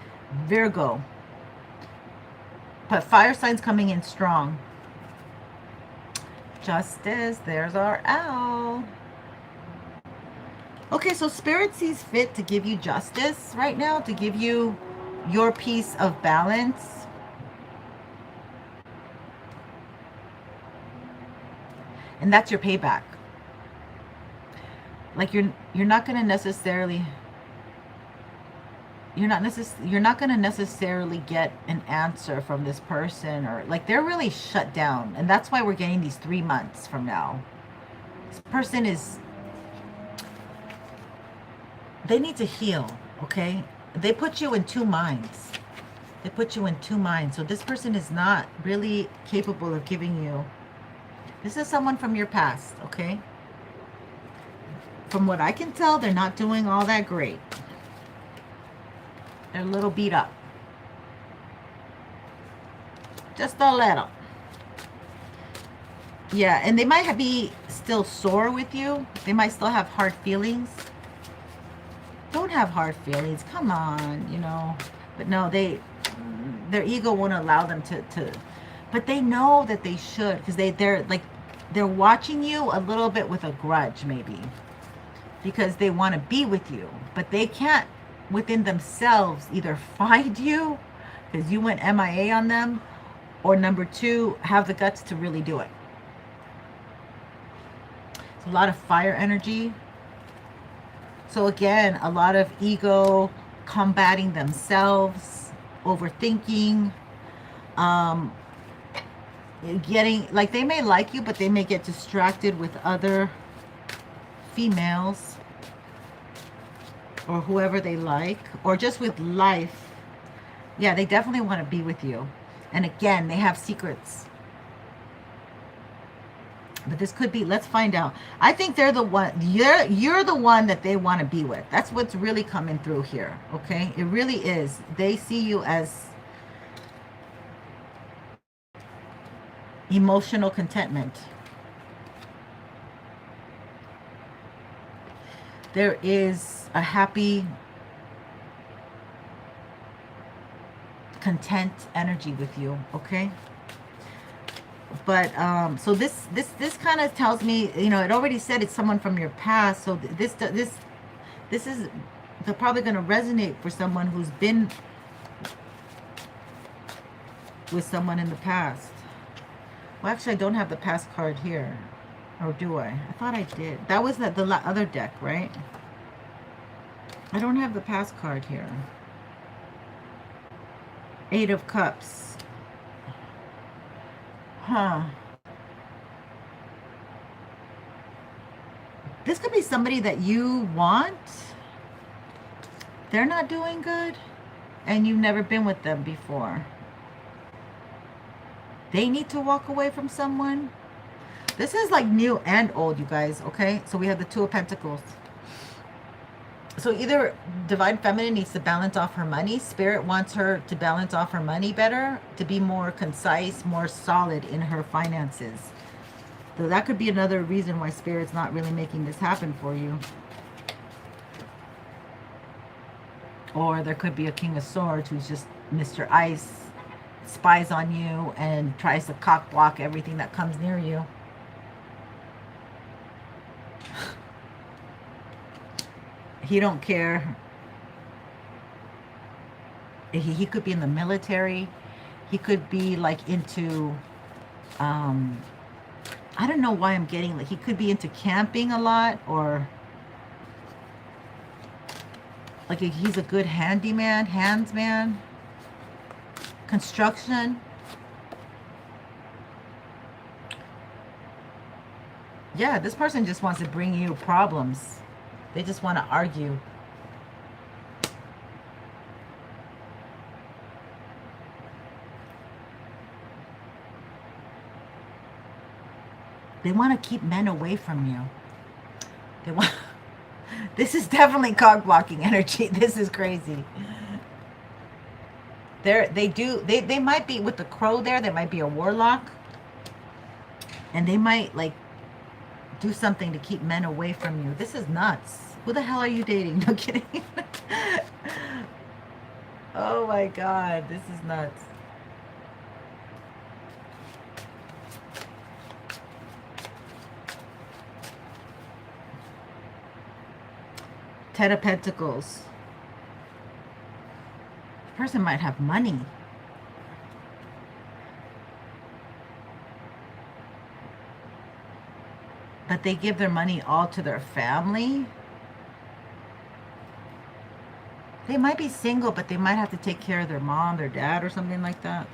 Virgo. But fire signs coming in strong. Justice, there's our owl. Okay, so Spirit sees fit to give you justice right now, to give you your piece of balance. And that's your payback. Like you're not going to necessarily get an answer from this person, or like they're really shut down, and that's why we're getting these 3 months from now. This person they need to heal, okay? They put you in two minds. So this person is not really capable of giving you. This is someone from your past, okay? From what I can tell, they're not doing all that great. They're a little beat up. Just a little. Yeah, and they might be still sore with you. They might still have hard feelings. Don't have hard feelings. Come on, you know. But no, their ego won't allow them to but they know that they should, because they're watching you a little bit with a grudge, maybe, because they want to be with you, but they can't within themselves either find you because you went MIA on them, or number two, have the guts to really do it. It's a lot of fire energy. So again, a lot of ego, combating themselves, overthinking, getting, like, they may like you, but they may get distracted with other females or whoever they like, or just with life. Yeah, they definitely want to be with you. And again, they have secrets. But this could be, let's find out. I think they're the one, you're the one that they want to be with. That's what's really coming through here, okay? It really is. They see you as emotional contentment. There is a happy, content energy with you, okay? But so this kind of tells me, you know, it already said it's someone from your past. So this is, they're probably going to resonate for someone who's been with someone in the past. Well, actually, I don't have the past card here. Or do I? I thought I did. That was the other deck, right? I don't have the past card here. 8 of Cups. Huh. This could be somebody that you want. They're not doing good, and you've never been with them before. They need to walk away from someone. This is like new and old, you guys, okay? So we have the 2 of Pentacles. So either Divine Feminine needs to balance off her money. Spirit wants her to balance off her money better, to be more concise, more solid in her finances. So that could be another reason why Spirit's not really making this happen for you. Or there could be a King of Swords who's just Mr. Ice, spies on you and tries to cock block everything that comes near you. He don't care. He could be in the military. He could be like into, I don't know why I'm getting, like, he could be into camping a lot, or like he's a good handyman, handsman, construction. Yeah, this person just wants to bring you problems. They just want to argue. They want to keep men away from you. They want... This is definitely cock blocking energy. This is crazy. They might be with the crow there. They might be a warlock. And they might like do something to keep men away from you. This is nuts. Who the hell are you dating? No kidding. Oh my God. This is nuts. Ten of Pentacles. The person might have money. But they give their money all to their family. They might be single, but they might have to take care of their mom, their dad, or something like that.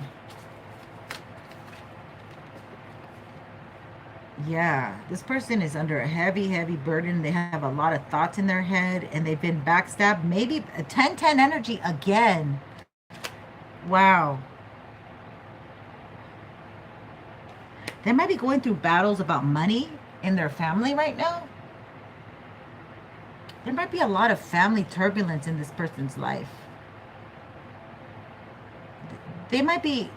Yeah, this person is under a heavy, heavy burden. They have a lot of thoughts in their head, and they've been backstabbed. Maybe a 10-10 energy again. Wow. They might be going through battles about money in their family right now. There might be a lot of family turbulence in this person's life. They might be...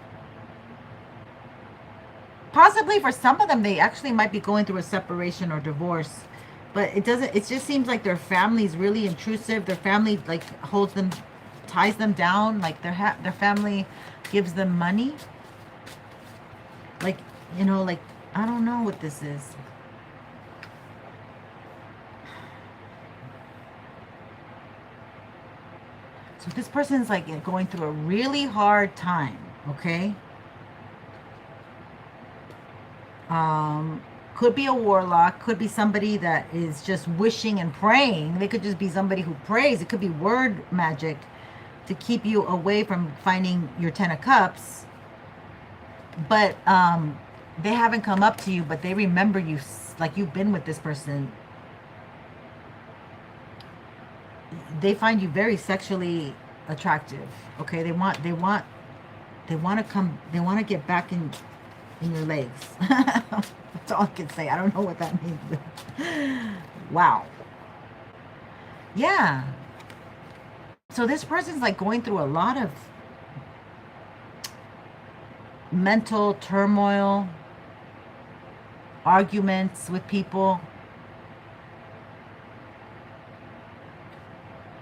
Possibly for some of them, they actually might be going through a separation or divorce. But it doesn't, it just seems like their family is really intrusive. Their family like holds them, ties them down. Like their family gives them money. Like, you know, like, I don't know what this is. So this person's like going through a really hard time, okay? Could be a warlock, could be somebody that is just wishing and praying. They could just be somebody who prays. It could be word magic to keep you away from finding your 10 of Cups. But they haven't come up to you, but they remember you, like you've been with this person. They find you very sexually attractive. Okay, they want to get back in your legs. That's all I can say. I don't know what that means. Wow. Yeah. So this person's like going through a lot of mental turmoil, arguments with people.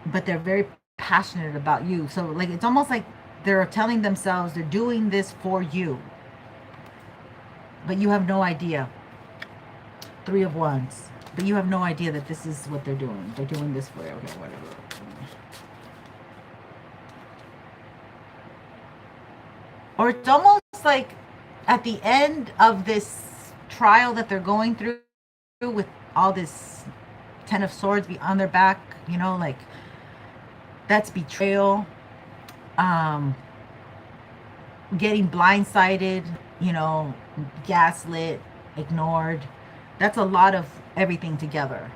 But they're very passionate about you. So like it's almost like they're telling themselves they're doing this for you. But you have no idea. 3 of Wands. But you have no idea that this is what they're doing. They're doing this for you. Okay, whatever. Or it's almost like at the end of this trial that they're going through with all this 10 of Swords on their back, you know, like that's betrayal. Getting blindsided, you know, gaslit, ignored. That's a lot of everything together.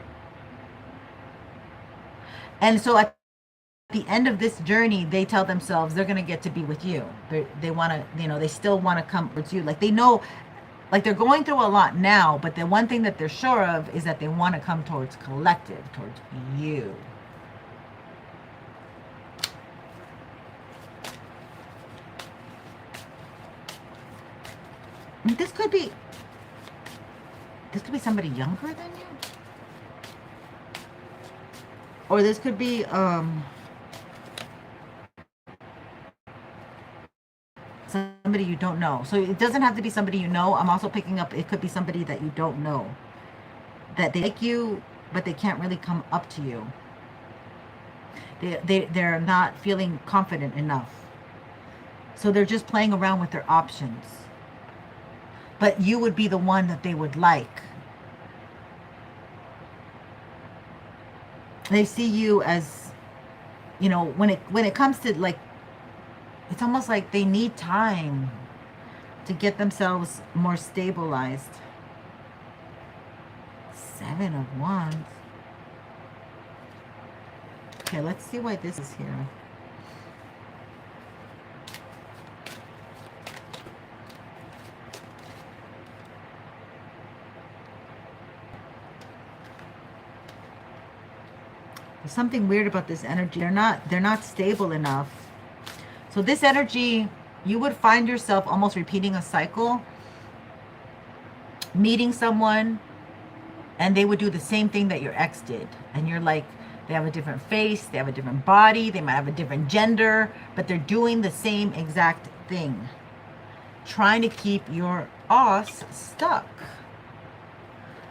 And so at the end of this journey, they tell themselves they're going to get to be with you. They want to, you know, they still want to come with you. Like they know, like they're going through a lot now, but the one thing that they're sure of is that they want to come towards collective, towards you. This could be somebody younger than you. Or this could be somebody you don't know. So it doesn't have to be somebody you know. I'm also picking up, it could be somebody that you don't know, that they like you, but they can't really come up to you. They're not feeling confident enough. So they're just playing around with their options. But you would be the one that they would like. They see you as, you know, when it comes to, like, it's almost like they need time to get themselves more stabilized. 7 of Wands. Okay, let's see why this is here. There's something weird about this energy. They're not stable enough. So this energy, you would find yourself almost repeating a cycle, meeting someone, and they would do the same thing that your ex did. And you're like, they have a different face, they have a different body, they might have a different gender, but they're doing the same exact thing. Trying to keep your ass stuck.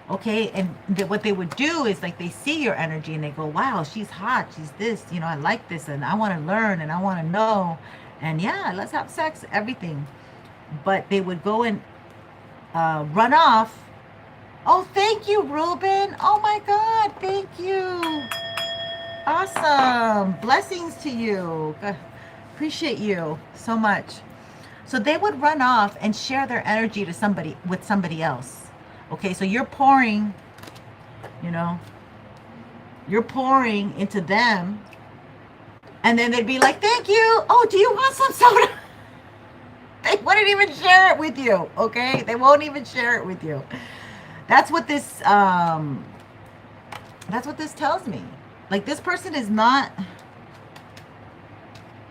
Okay, and what they would do is, like, they see your energy and they go, wow, she's hot, she's this, you know, I like this, and I want to learn, and I want to know, and yeah, let's have sex, everything. But they would go and run off. Oh, thank you, Ruben. Oh my God, thank you. Awesome. Blessings to you. Appreciate you so much. So they would run off and share their energy to somebody, with somebody else. Okay, so you're pouring, you know, you're pouring into them, and then they'd be like, thank you. Oh, do you want some soda? They wouldn't even share it with you, okay? They won't even share it with you. That's what this tells me. Like, this person is not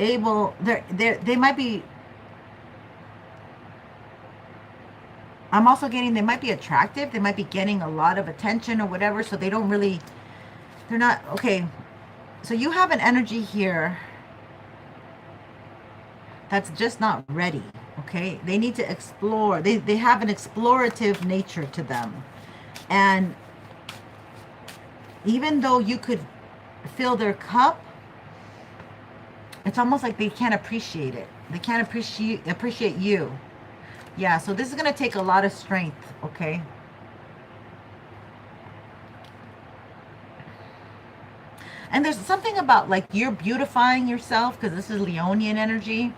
able, they might be, I'm also getting, they might be attractive. They might be getting a lot of attention or whatever. So they don't really, they're not, okay. So you have an energy here that's just not ready, okay? They need to explore. They have an explorative nature to them. And even though you could fill their cup, it's almost like they can't appreciate it. They can't appreciate you. Yeah, so this is going to take a lot of strength, okay? And there's something about, like, you're beautifying yourself, because this is Leonian energy.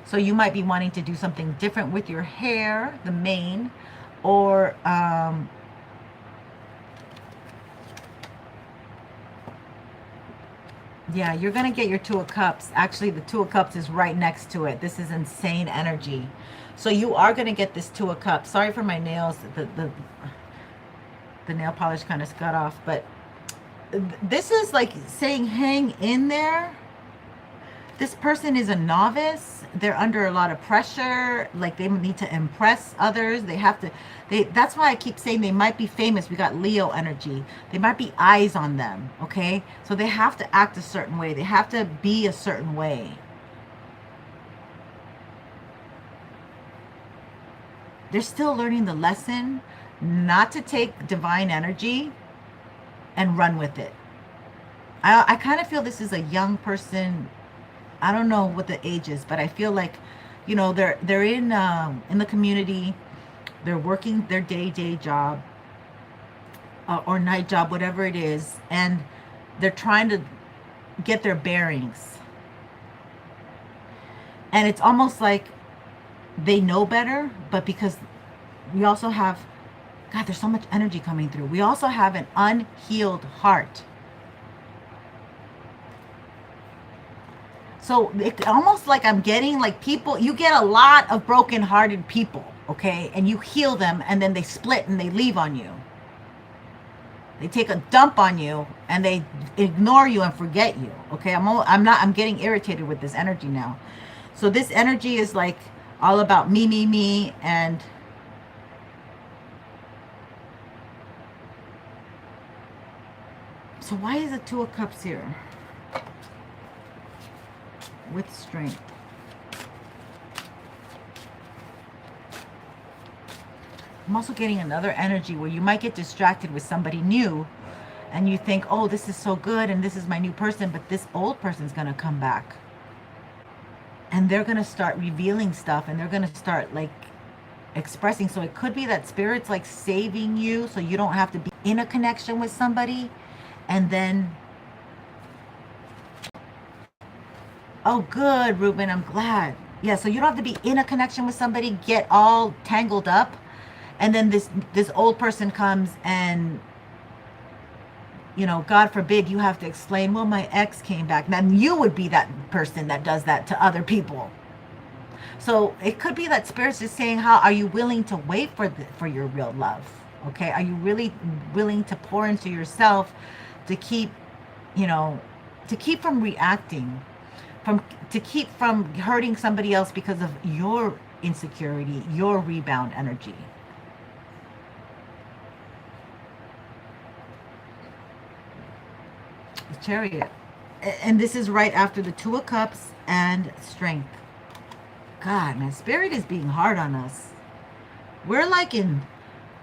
So you might be wanting to do something different with your hair, the mane, or yeah, you're going to get your 2 of Cups. Actually, the 2 of Cups is right next to it. This is insane energy. So you are going to get this 2 of Cups. Sorry for my nails. The nail polish kind of got off. But this is like saying hang in there. This person is a novice. They're under a lot of pressure. Like, they need to impress others. They have to. That's why I keep saying they might be famous. We got Leo energy. They might be eyes on them. Okay? So they have to act a certain way. They have to be a certain way. They're still learning the lesson not to take divine energy and run with it. I kind of feel this is a young person. I don't know what the age is, but I feel like, you know, they're in the community. They're working their day job or night job, whatever it is, and they're trying to get their bearings. And it's almost like they know better, but because we also have, God, there's so much energy coming through. We also have an unhealed heart. So it's almost like I'm getting, like, people, you get a lot of broken-hearted people, okay? And you heal them, and then they split and they leave on you. They take a dump on you, and they ignore you and forget you, okay? I'm getting irritated with this energy now. So this energy is like all about me, and so why is the 2 of Cups here? With strength. I'm also getting another energy where you might get distracted with somebody new and you think, oh, this is so good and this is my new person, but this old person's going to come back. And they're going to start revealing stuff and they're going to start like expressing. So it could be that spirit's like saving you so you don't have to be in a connection with somebody and then, oh good, Ruben, I'm glad. Yeah, so you don't have to be in a connection with somebody, get all tangled up, and then this old person comes and, you know, God forbid you have to explain, well, my ex came back. Then you would be that person that does that to other people. So it could be that spirit's just saying, how are you willing to wait for your real love? Okay, are you really willing to pour into yourself to keep, you know, to keep from reacting, to keep from hurting somebody else because of your insecurity, your rebound energy? The Chariot. And this is right after the Two of Cups and Strength. God, man, Spirit is being hard on us. We're like in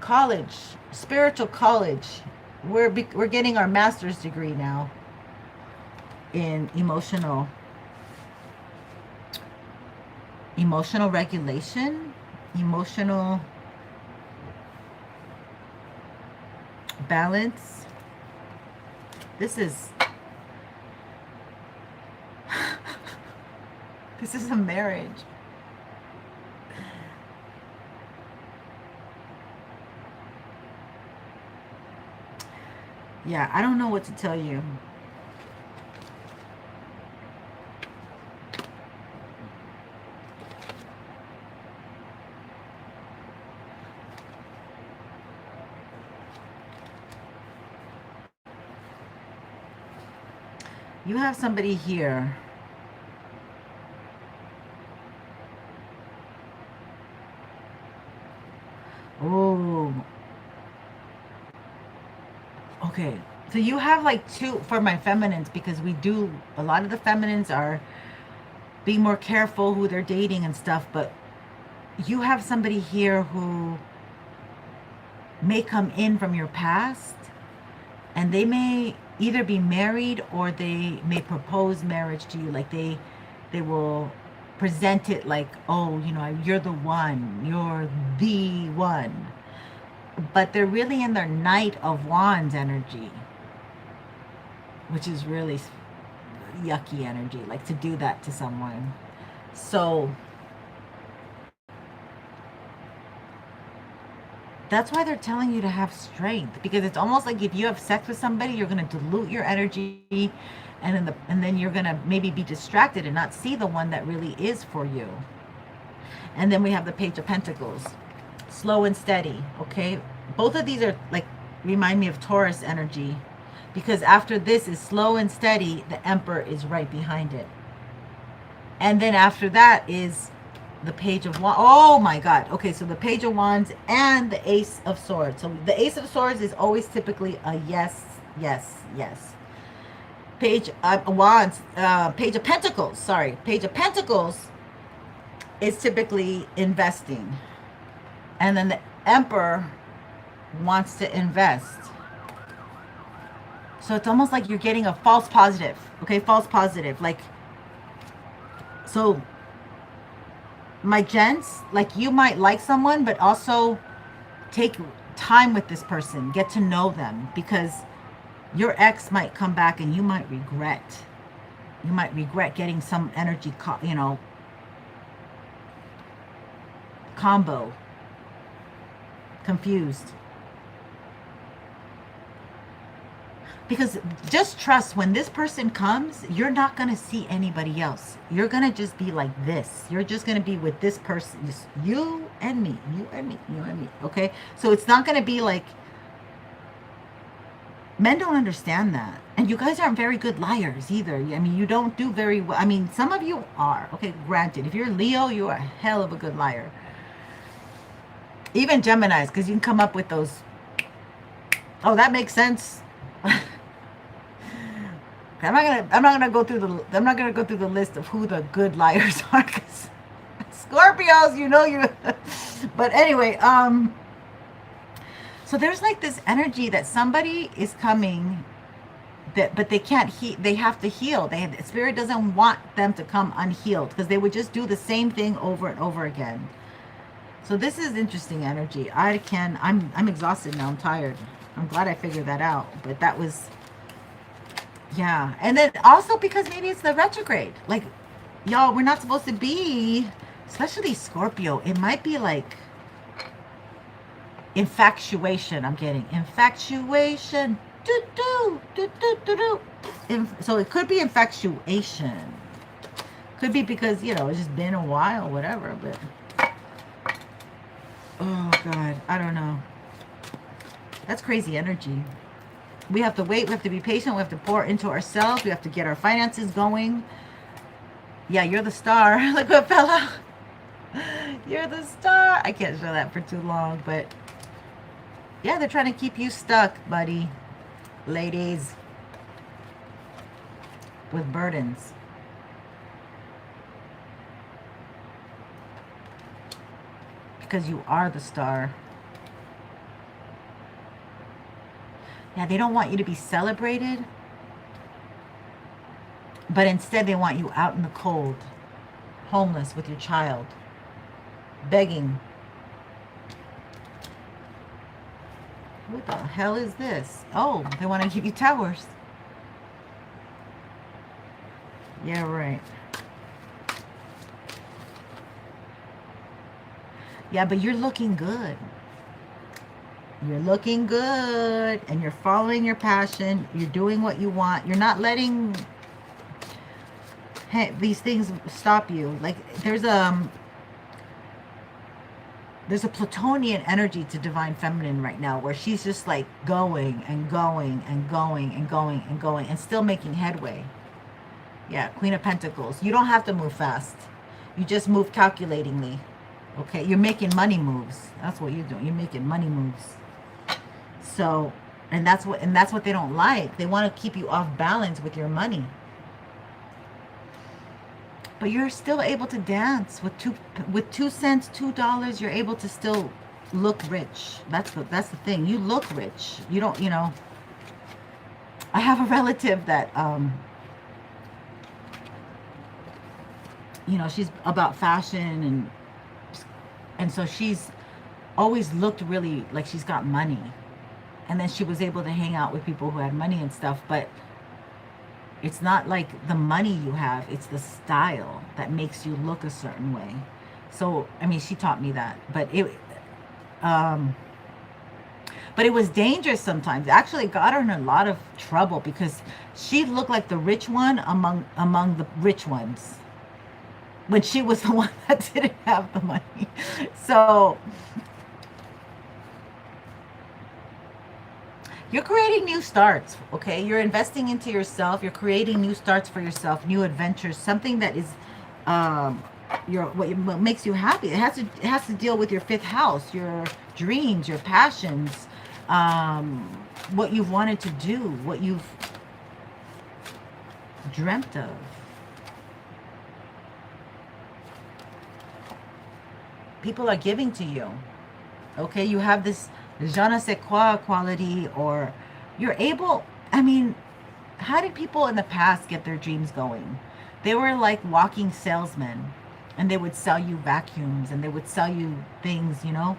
college, spiritual college. We're getting our master's degree now in emotional regulation, emotional balance. This is this is a marriage. Yeah, I don't know what to tell you. You have somebody here. Oh. Okay. So you have like two for my feminines, because we do, a lot of the feminines are being more careful who they're dating and stuff, but you have somebody here who may come in from your past, and they may either be married or they may propose marriage to you. Like they will present it like, oh, you know, you're the one, you're the one. But they're really in their Knight of Wands energy, which is really yucky energy, like to do that to someone. So that's why they're telling you to have strength, because it's almost like if you have sex with somebody, you're going to dilute your energy, and then you're going to maybe be distracted and not see the one that really is for you. And then we have the Page of Pentacles, slow and steady. Okay, both of these are like, remind me of Taurus energy, because after this is slow and steady, the Emperor is right behind it, and then after that is the Page of Wands. Oh my God. Okay, so the Page of Wands and the Ace of Swords. So the Ace of Swords is always typically a yes, yes, yes. Page of Wands, Page of Pentacles, sorry. Page of Pentacles is typically investing. And then the Emperor wants to invest. So it's almost like you're getting a false positive. Okay, false positive. Like, so my gents, like, you might like someone, but also take time with this person, get to know them, because your ex might come back and you might regret getting some energy, you know, combo, confused. Because just trust, when this person comes, you're not going to see anybody else. You're going to just be like this. You're just going to be with this person. Just you and me, you and me, you and me. Okay? So it's not going to be like, men don't understand that. And you guys aren't very good liars either. I mean, you don't do very well. I mean, some of you are. Okay, granted. If you're Leo, you are a hell of a good liar. Even Geminis, because you can come up with those, oh, that makes sense. I'm not gonna go through the list of who the good liars are, because Scorpios, you know you. But anyway, So there's like this energy that somebody is coming, but they can't heal. They have to heal. Spirit doesn't want them to come unhealed, because they would just do the same thing over and over again. So this is interesting energy. I'm exhausted now. I'm tired. I'm glad I figured that out. But that was, yeah. And then also because maybe it's the retrograde. Like, y'all, we're not supposed to be, especially Scorpio. It might be like infatuation. I'm getting infatuation. So it could be infatuation. Could be because, you know, it's just been a while, whatever. But oh God, I don't know. That's crazy energy. We have to wait. We have to be patient. We have to pour into ourselves. We have to get our finances going. Yeah, you're the star. Look what fell out. You're the star. I can't show that for too long, but yeah, they're trying to keep you stuck, buddy. Ladies. With burdens. Because you are the star. Yeah, they don't want you to be celebrated. But instead they want you out in the cold. Homeless with your child. Begging. What the hell is this? Oh, they want to give you towers. Yeah, right. Yeah, but you're looking good. You're looking good. And you're following your passion. You're doing what you want. You're not letting these things stop you. Like, there's a Plutonian energy to Divine Feminine right now, where she's just like going and going and going and going and going and still making headway. Yeah, Queen of Pentacles. You don't have to move fast. You just move calculatingly. Okay, you're making money moves. That's what you're doing. You're making money moves. So, and that's what they don't like. They want to keep you off balance with your money. But you're still able to dance with 2 cents, $2. You're able to still look rich. That's the thing. You look rich. You don't, you know. I have a relative that you know, she's about fashion, and so she's always looked really like she's got money. And then she was able to hang out with people who had money and stuff, but it's not like the money you have, it's the style that makes you look a certain way. So, I mean, she taught me that, but it was dangerous sometimes. Actually, got her in a lot of trouble because she looked like the rich one among the rich ones, when she was the one that didn't have the money. So you're creating new starts, okay? You're investing into yourself. You're creating new starts for yourself, new adventures, something that is what makes you happy. It has to deal with your 5th house, your dreams, your passions, what you've wanted to do, what you've dreamt of. People are giving to you. Okay, you have this je ne sais quoi quality, or you're able, I mean, how did people in the past get their dreams going? They were like walking salesmen, and they would sell you vacuums, and they would sell you things, you know,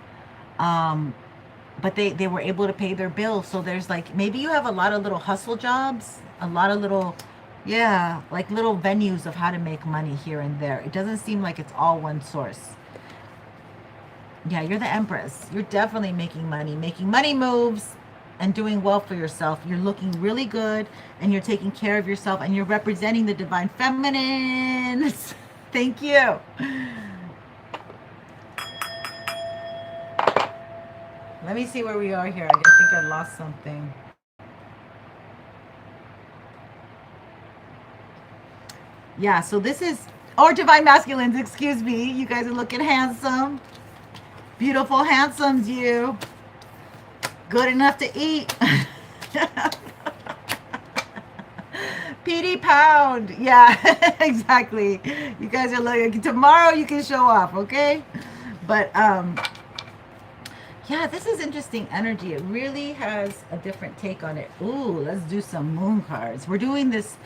but they were able to pay their bills. So there's like, maybe you have a lot of little hustle jobs, a lot of little, yeah, like little venues of how to make money here and there. It doesn't seem like it's all one source. Yeah, you're the Empress. You're definitely making money moves, and doing well for yourself. You're looking really good, and you're taking care of yourself, and you're representing the Divine Feminine. Thank you. Let me see where we are here. I think I lost something. Yeah, so this is, or Divine Masculines, excuse me. You guys are looking handsome. Beautiful, handsomes, you. Good enough to eat. PD Pound. Yeah, exactly. You guys are looking. Tomorrow you can show off, okay? But, Yeah, this is interesting energy. It really has a different take on it. Ooh, let's do some moon cards. We're doing this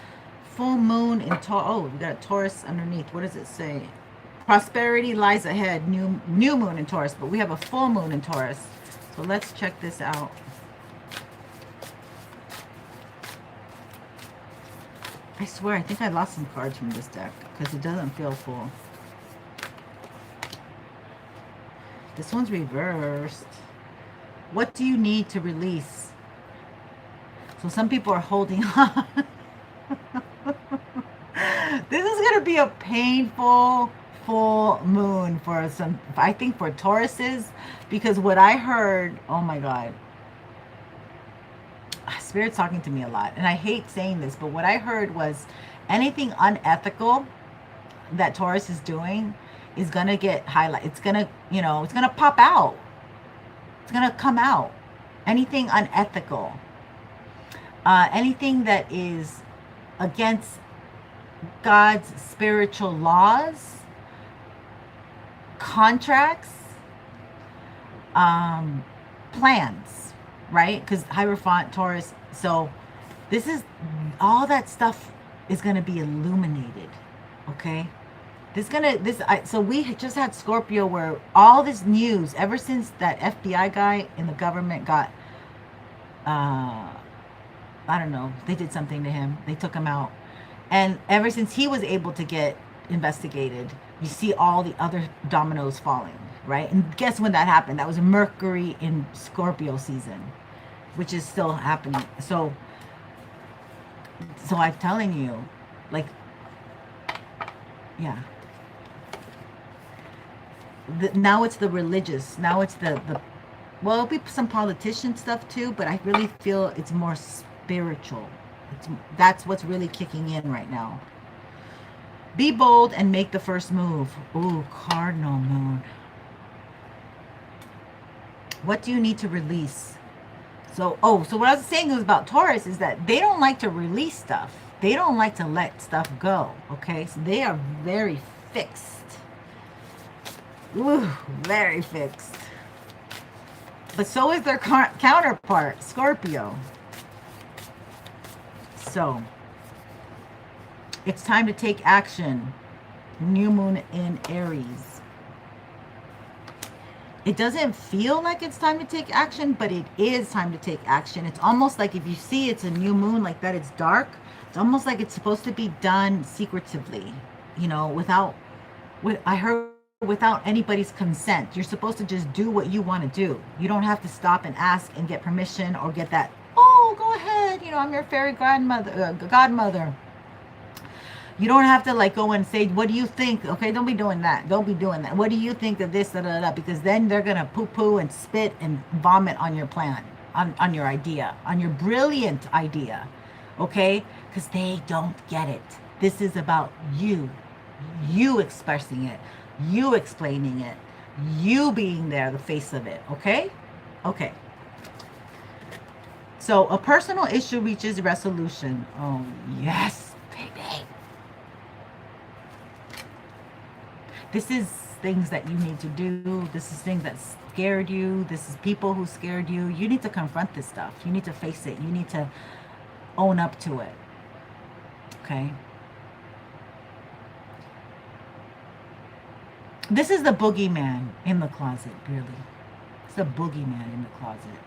full moon in Taurus. Oh, we got a Taurus underneath. What does it say? Prosperity lies ahead. New moon in Taurus, but we have a full moon in Taurus. So let's check this out. I swear, I think I lost some cards from this deck because it doesn't feel full. This one's reversed. What do you need to release? So some people are holding on. This is going to be a painful full moon for some, I think for Tauruses, because what I heard, oh my God, Spirit's talking to me a lot. And I hate saying this, but what I heard was anything unethical that Taurus is doing is going to get highlighted. It's going to, you know, it's going to pop out. It's going to come out. Anything unethical. Anything that is against God's spiritual laws, contracts, plans, right? Because Hierophant, Taurus. So this is, all that stuff is going to be illuminated, okay? So we just had Scorpio where all this news, ever since that FBI guy in the government got, I don't know, they did something to him. They took him out. And ever since he was able to get investigated, you see all the other dominoes falling, right? And guess when that happened? That was Mercury in Scorpio season, which is still happening. So I'm telling you, like, yeah. Now it's the religious. Now it's the well, it'll be some politician stuff too, but I really feel it's more spiritual. That's what's really kicking in right now. Be bold and make the first move. Ooh, cardinal moon. What do you need to release? So what I was saying was about Taurus is that they don't like to release stuff. They don't like to let stuff go, okay? So they are very fixed. Ooh, very fixed. But so is their counterpart, Scorpio. So it's time to take action. New moon in Aries. It doesn't feel like it's time to take action, but it is time to take action. It's almost like if you see it's a new moon like that, it's dark. It's almost like it's supposed to be done secretively, you know, without anybody's consent. You're supposed to just do what you want to do. You don't have to stop and ask and get permission or get that, oh, go ahead, you know, I'm your fairy godmother. You don't have to like go and say, what do you think? Okay, don't be doing that. Don't be doing that. What do you think of this, because then they're going to poo-poo and spit and vomit on your plan, on your idea, on your brilliant idea, okay? Because they don't get it. This is about you expressing it, you explaining it, you being there, the face of it, okay? Okay. So a personal issue reaches resolution. Oh, yes, baby. This is things that you need to do. This is things that scared you. This is people who scared you. You need to confront this stuff. You need to face it. You need to own up to it. Okay? This is the boogeyman in the closet, really. It's the boogeyman in the closet.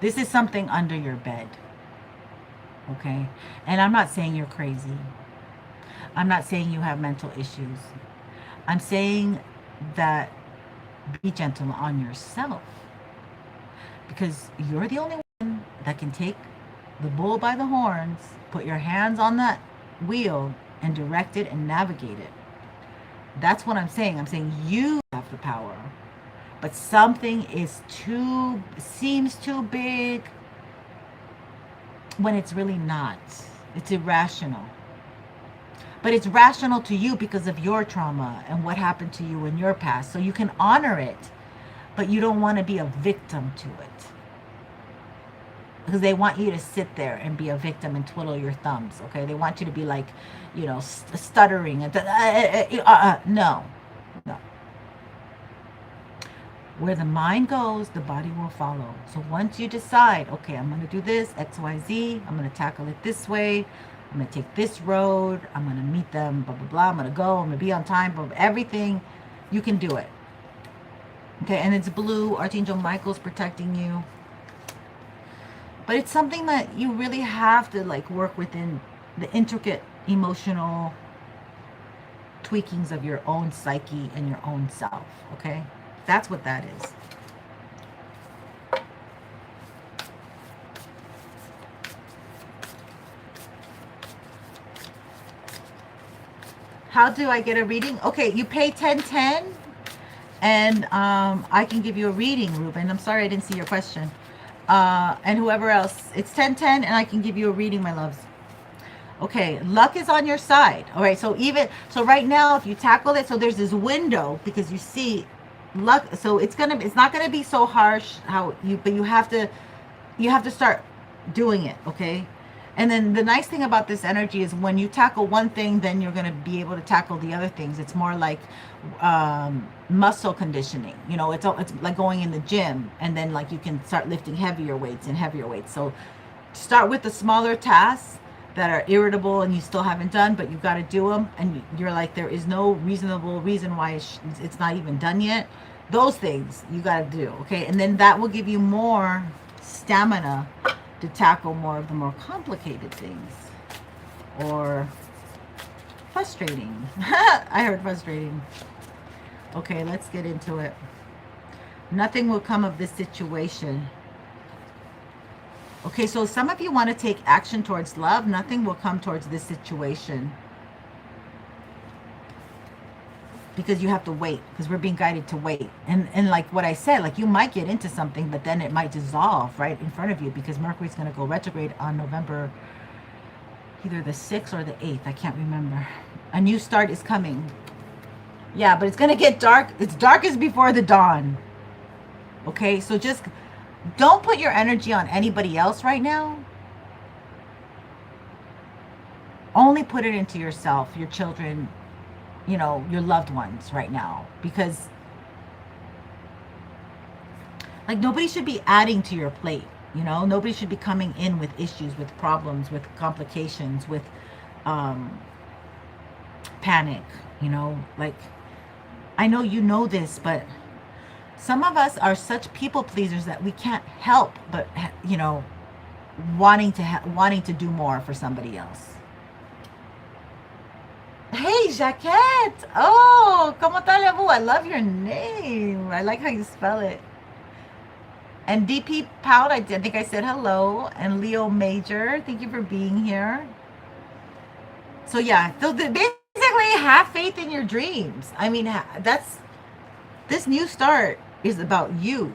This is something under your bed. Okay? And I'm not saying you're crazy. I'm not saying you have mental issues. I'm saying that be gentle on yourself. Because you're the only one that can take the bull by the horns, put your hands on that wheel, and direct it and navigate it. That's what I'm saying. I'm saying you have the power. But something seems too big when it's really not. It's irrational. But it's rational to you because of your trauma and what happened to you in your past. So you can honor it, but you don't want to be a victim to it. Because they want you to sit there and be a victim and twiddle your thumbs, okay? They want you to be like, you know, stuttering. And no. Where the mind goes, the body will follow. So once you decide, okay, I'm going to do this, X, Y, Z, I'm going to tackle it this way, I'm going to take this road, I'm going to meet them, blah, blah, blah, I'm going to go, I'm going to be on time, but everything, you can do it. Okay, and it's blue. Archangel Michael's protecting you. But it's something that you really have to like work within the intricate emotional tweakings of your own psyche and your own self, okay? That's what that is. How do I get a reading? Okay, you pay 1010 and I can give you a reading, Ruben. I'm sorry I didn't see your question. And whoever else, it's 1010 and I can give you a reading, my loves. Okay, luck is on your side. All right, so right now, if you tackle it, so there's this window because you see luck. So it's not gonna be so harsh but you have to start doing it. Okay, and then the nice thing about this energy is when you tackle one thing, then you're gonna be able to tackle the other things. It's more like muscle conditioning. You know, it's like going in the gym, and then like you can start lifting heavier weights and heavier weights. So start with the smaller tasks that are irritable and you still haven't done, but you got to do them, and you're like, there is no reasonable reason why it's not even done yet. Those things you got to do, okay? And then that will give you more stamina to tackle more of the more complicated things. Or frustrating. I heard frustrating. Okay, let's get into it. Nothing will come of this situation. Okay, so some of you want to take action towards love. Nothing will come towards this situation. Because you have to wait. Because we're being guided to wait. And like what I said, like you might get into something, but then it might dissolve right in front of you. Because Mercury's going to go retrograde on November, either the 6th or the 8th. I can't remember. A new start is coming. Yeah, but it's going to get dark. It's darkest before the dawn. Okay, so just don't put your energy on anybody else right now. Only put it into yourself, your children, you know, your loved ones right now. Because like nobody should be adding to your plate, you know. Nobody should be coming in with issues, with problems, with complications, with panic, you know. Like, I know you know this, but some of us are such people pleasers that we can't help but, you know, wanting to do more for somebody else. Hey, Jaquette. Oh, ¿cómo está la voz? I love your name. I like how you spell it. And DP Pout, I think I said hello. And Leo Major, thank you for being here. So yeah, so basically have faith in your dreams. I mean, this new start is about you,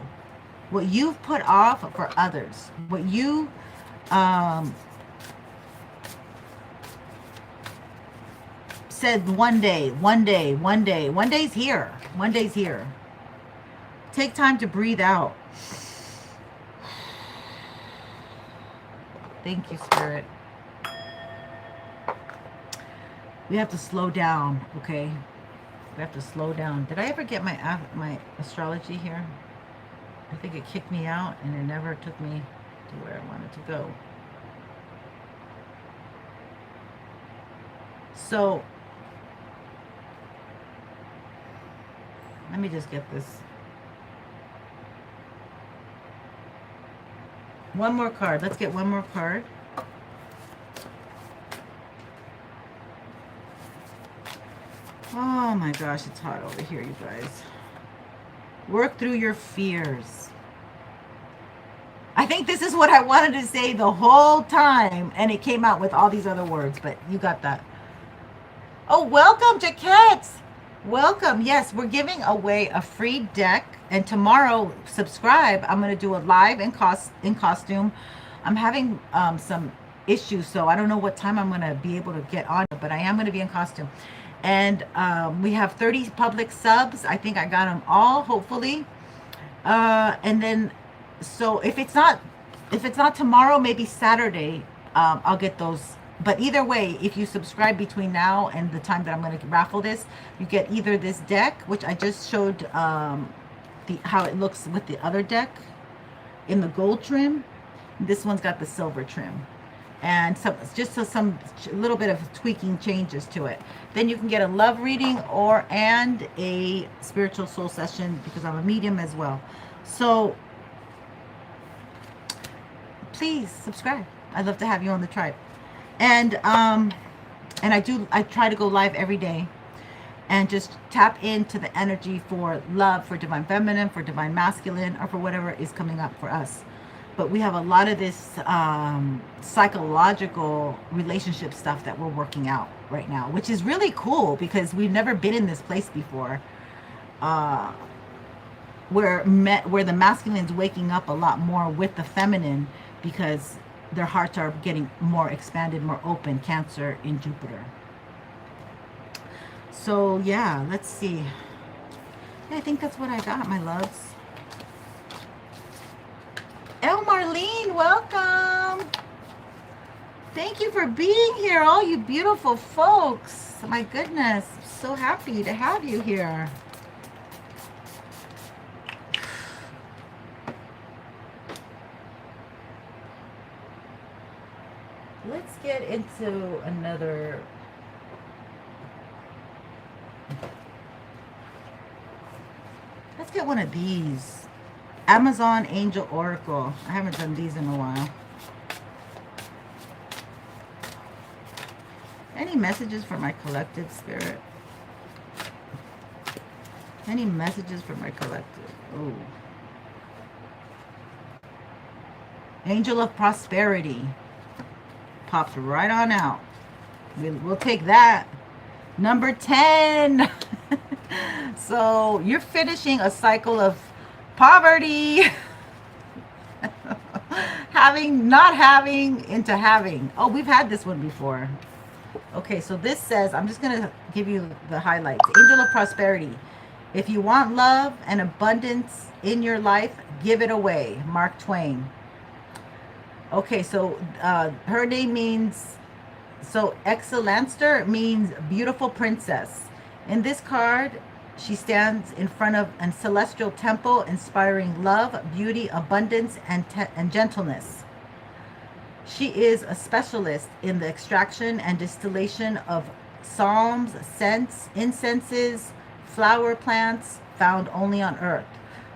what you've put off for others, what you said one day's here. Take time to breathe out. Thank you, Spirit. We have to slow down, okay? We have to slow down. Did I ever get my astrology here? I think it kicked me out and it never took me to where I wanted to go. So, let me just get this. One more card. Let's get one more card. Oh my gosh, it's hot over here, you guys. Work through your fears. I think this is what I wanted to say the whole time, and it came out with all these other words, but you got that. Oh, welcome, Jaquette. Welcome. Yes, we're giving away a free deck, and tomorrow, subscribe. I'm going to do a live in costume. I'm having some issues, so I don't know what time I'm going to be able to get on, but I am going to be in costume. And we have 30 public subs. I think I got them all, hopefully. And then, so if it's not tomorrow, maybe Saturday, I'll get those. But either way, if you subscribe between now and the time that I'm going to raffle this, you get either this deck, which I just showed how it looks with the other deck in the gold trim. This one's got the silver trim, and some little bit of tweaking changes to it. Then you can get a love reading and a spiritual soul session, because I'm a medium as well. So please subscribe. I'd love to have you on the tribe. And I try to go live every day and just tap into the energy for love, for divine feminine, for divine masculine, or for whatever is coming up for us. But we have a lot of this psychological relationship stuff that we're working out right now, which is really cool because we've never been in this place before, where the masculine's waking up a lot more with the feminine because their hearts are getting more expanded, more open. Cancer in Jupiter. So yeah, let's see. Yeah, I think that's what I got, my loves. El Marlene, welcome. Thank you for being here, all you beautiful folks. My goodness, I'm so happy to have you here. Let's get into another. Let's get one of these. Amazon Angel Oracle. I haven't done these in a while. Any messages for my collective, Spirit? Any messages for my collective? Oh. Angel of Prosperity. Pops right on out. We'll take that. Number 10. So you're finishing a cycle of poverty. Not having into having. Oh, we've had this one before. Okay, so this says, I'm just going to give you the highlights. Angel of Prosperity. If you want love and abundance in your life, give it away. Mark Twain. Okay, so her name means, so Excellenster means beautiful princess. In this card, she stands in front of a celestial temple inspiring love, beauty, abundance, and gentleness. She is a specialist in the extraction and distillation of psalms, scents, incenses, flower plants found only on earth.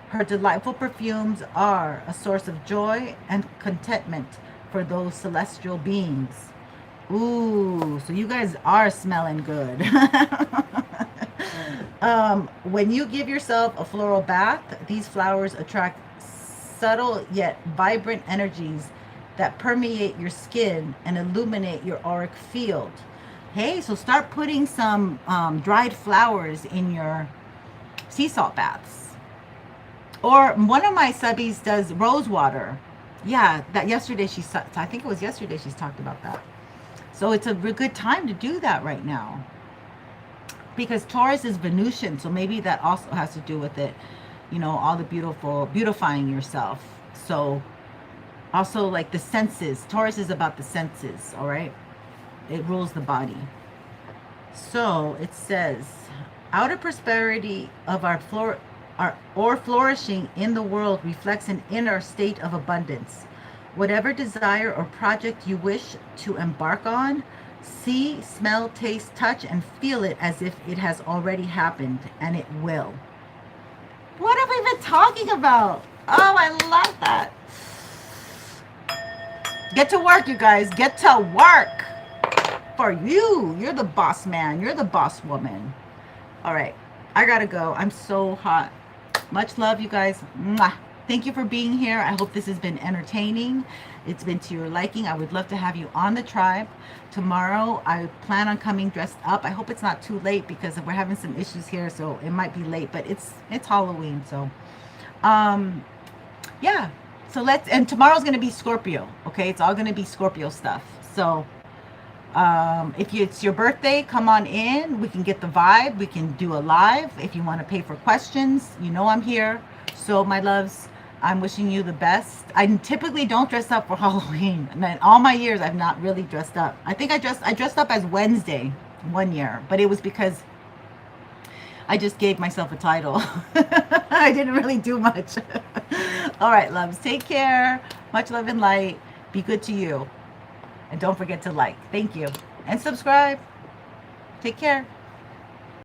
Her delightful perfumes are a source of joy and contentment for those celestial beings. Ooh, so you guys are smelling good. When you give yourself a floral bath, these flowers attract subtle yet vibrant energies that permeate your skin and illuminate your auric field. Hey, so start putting some dried flowers in your sea salt baths. Or one of my subbies does rose water. Yeah, that yesterday I think it was yesterday she's talked about that. So it's a good time to do that right now. Because Taurus is Venusian, so maybe that also has to do with it. You know, all the beautifying yourself. So also like the senses. Taurus is about the senses, all right? It rules the body. So it says, outer prosperity of our flourishing in the world reflects an inner state of abundance. Whatever desire or project you wish to embark on, see, smell, taste, touch, and feel it as if it has already happened, and it will. What have we been talking about? Oh, I love that. Get to work, you guys. Get to work. For you. You're the boss man. You're the boss woman. All right. I gotta go. I'm so hot. Much love, you guys. Mwah. Thank you for being here. I hope this has been entertaining. It's been to your liking. I would love to have you on the tribe. Tomorrow, I plan on coming dressed up. I hope it's not too late because we're having some issues here, so it might be late, but it's Halloween, so yeah. So and tomorrow's going to be Scorpio, okay? It's all going to be Scorpio stuff. So if it's your birthday, come on in. We can get the vibe. We can do a live. If you want to pay for questions, you know I'm here. So my loves, I'm wishing you the best. I typically don't dress up for Halloween. And in all my years, I've not really dressed up. I think I dressed up as Wednesday one year, but it was because I just gave myself a title. I didn't really do much. All right, loves. Take care. Much love and light. Be good to you. And don't forget to like. Thank you. And subscribe. Take care.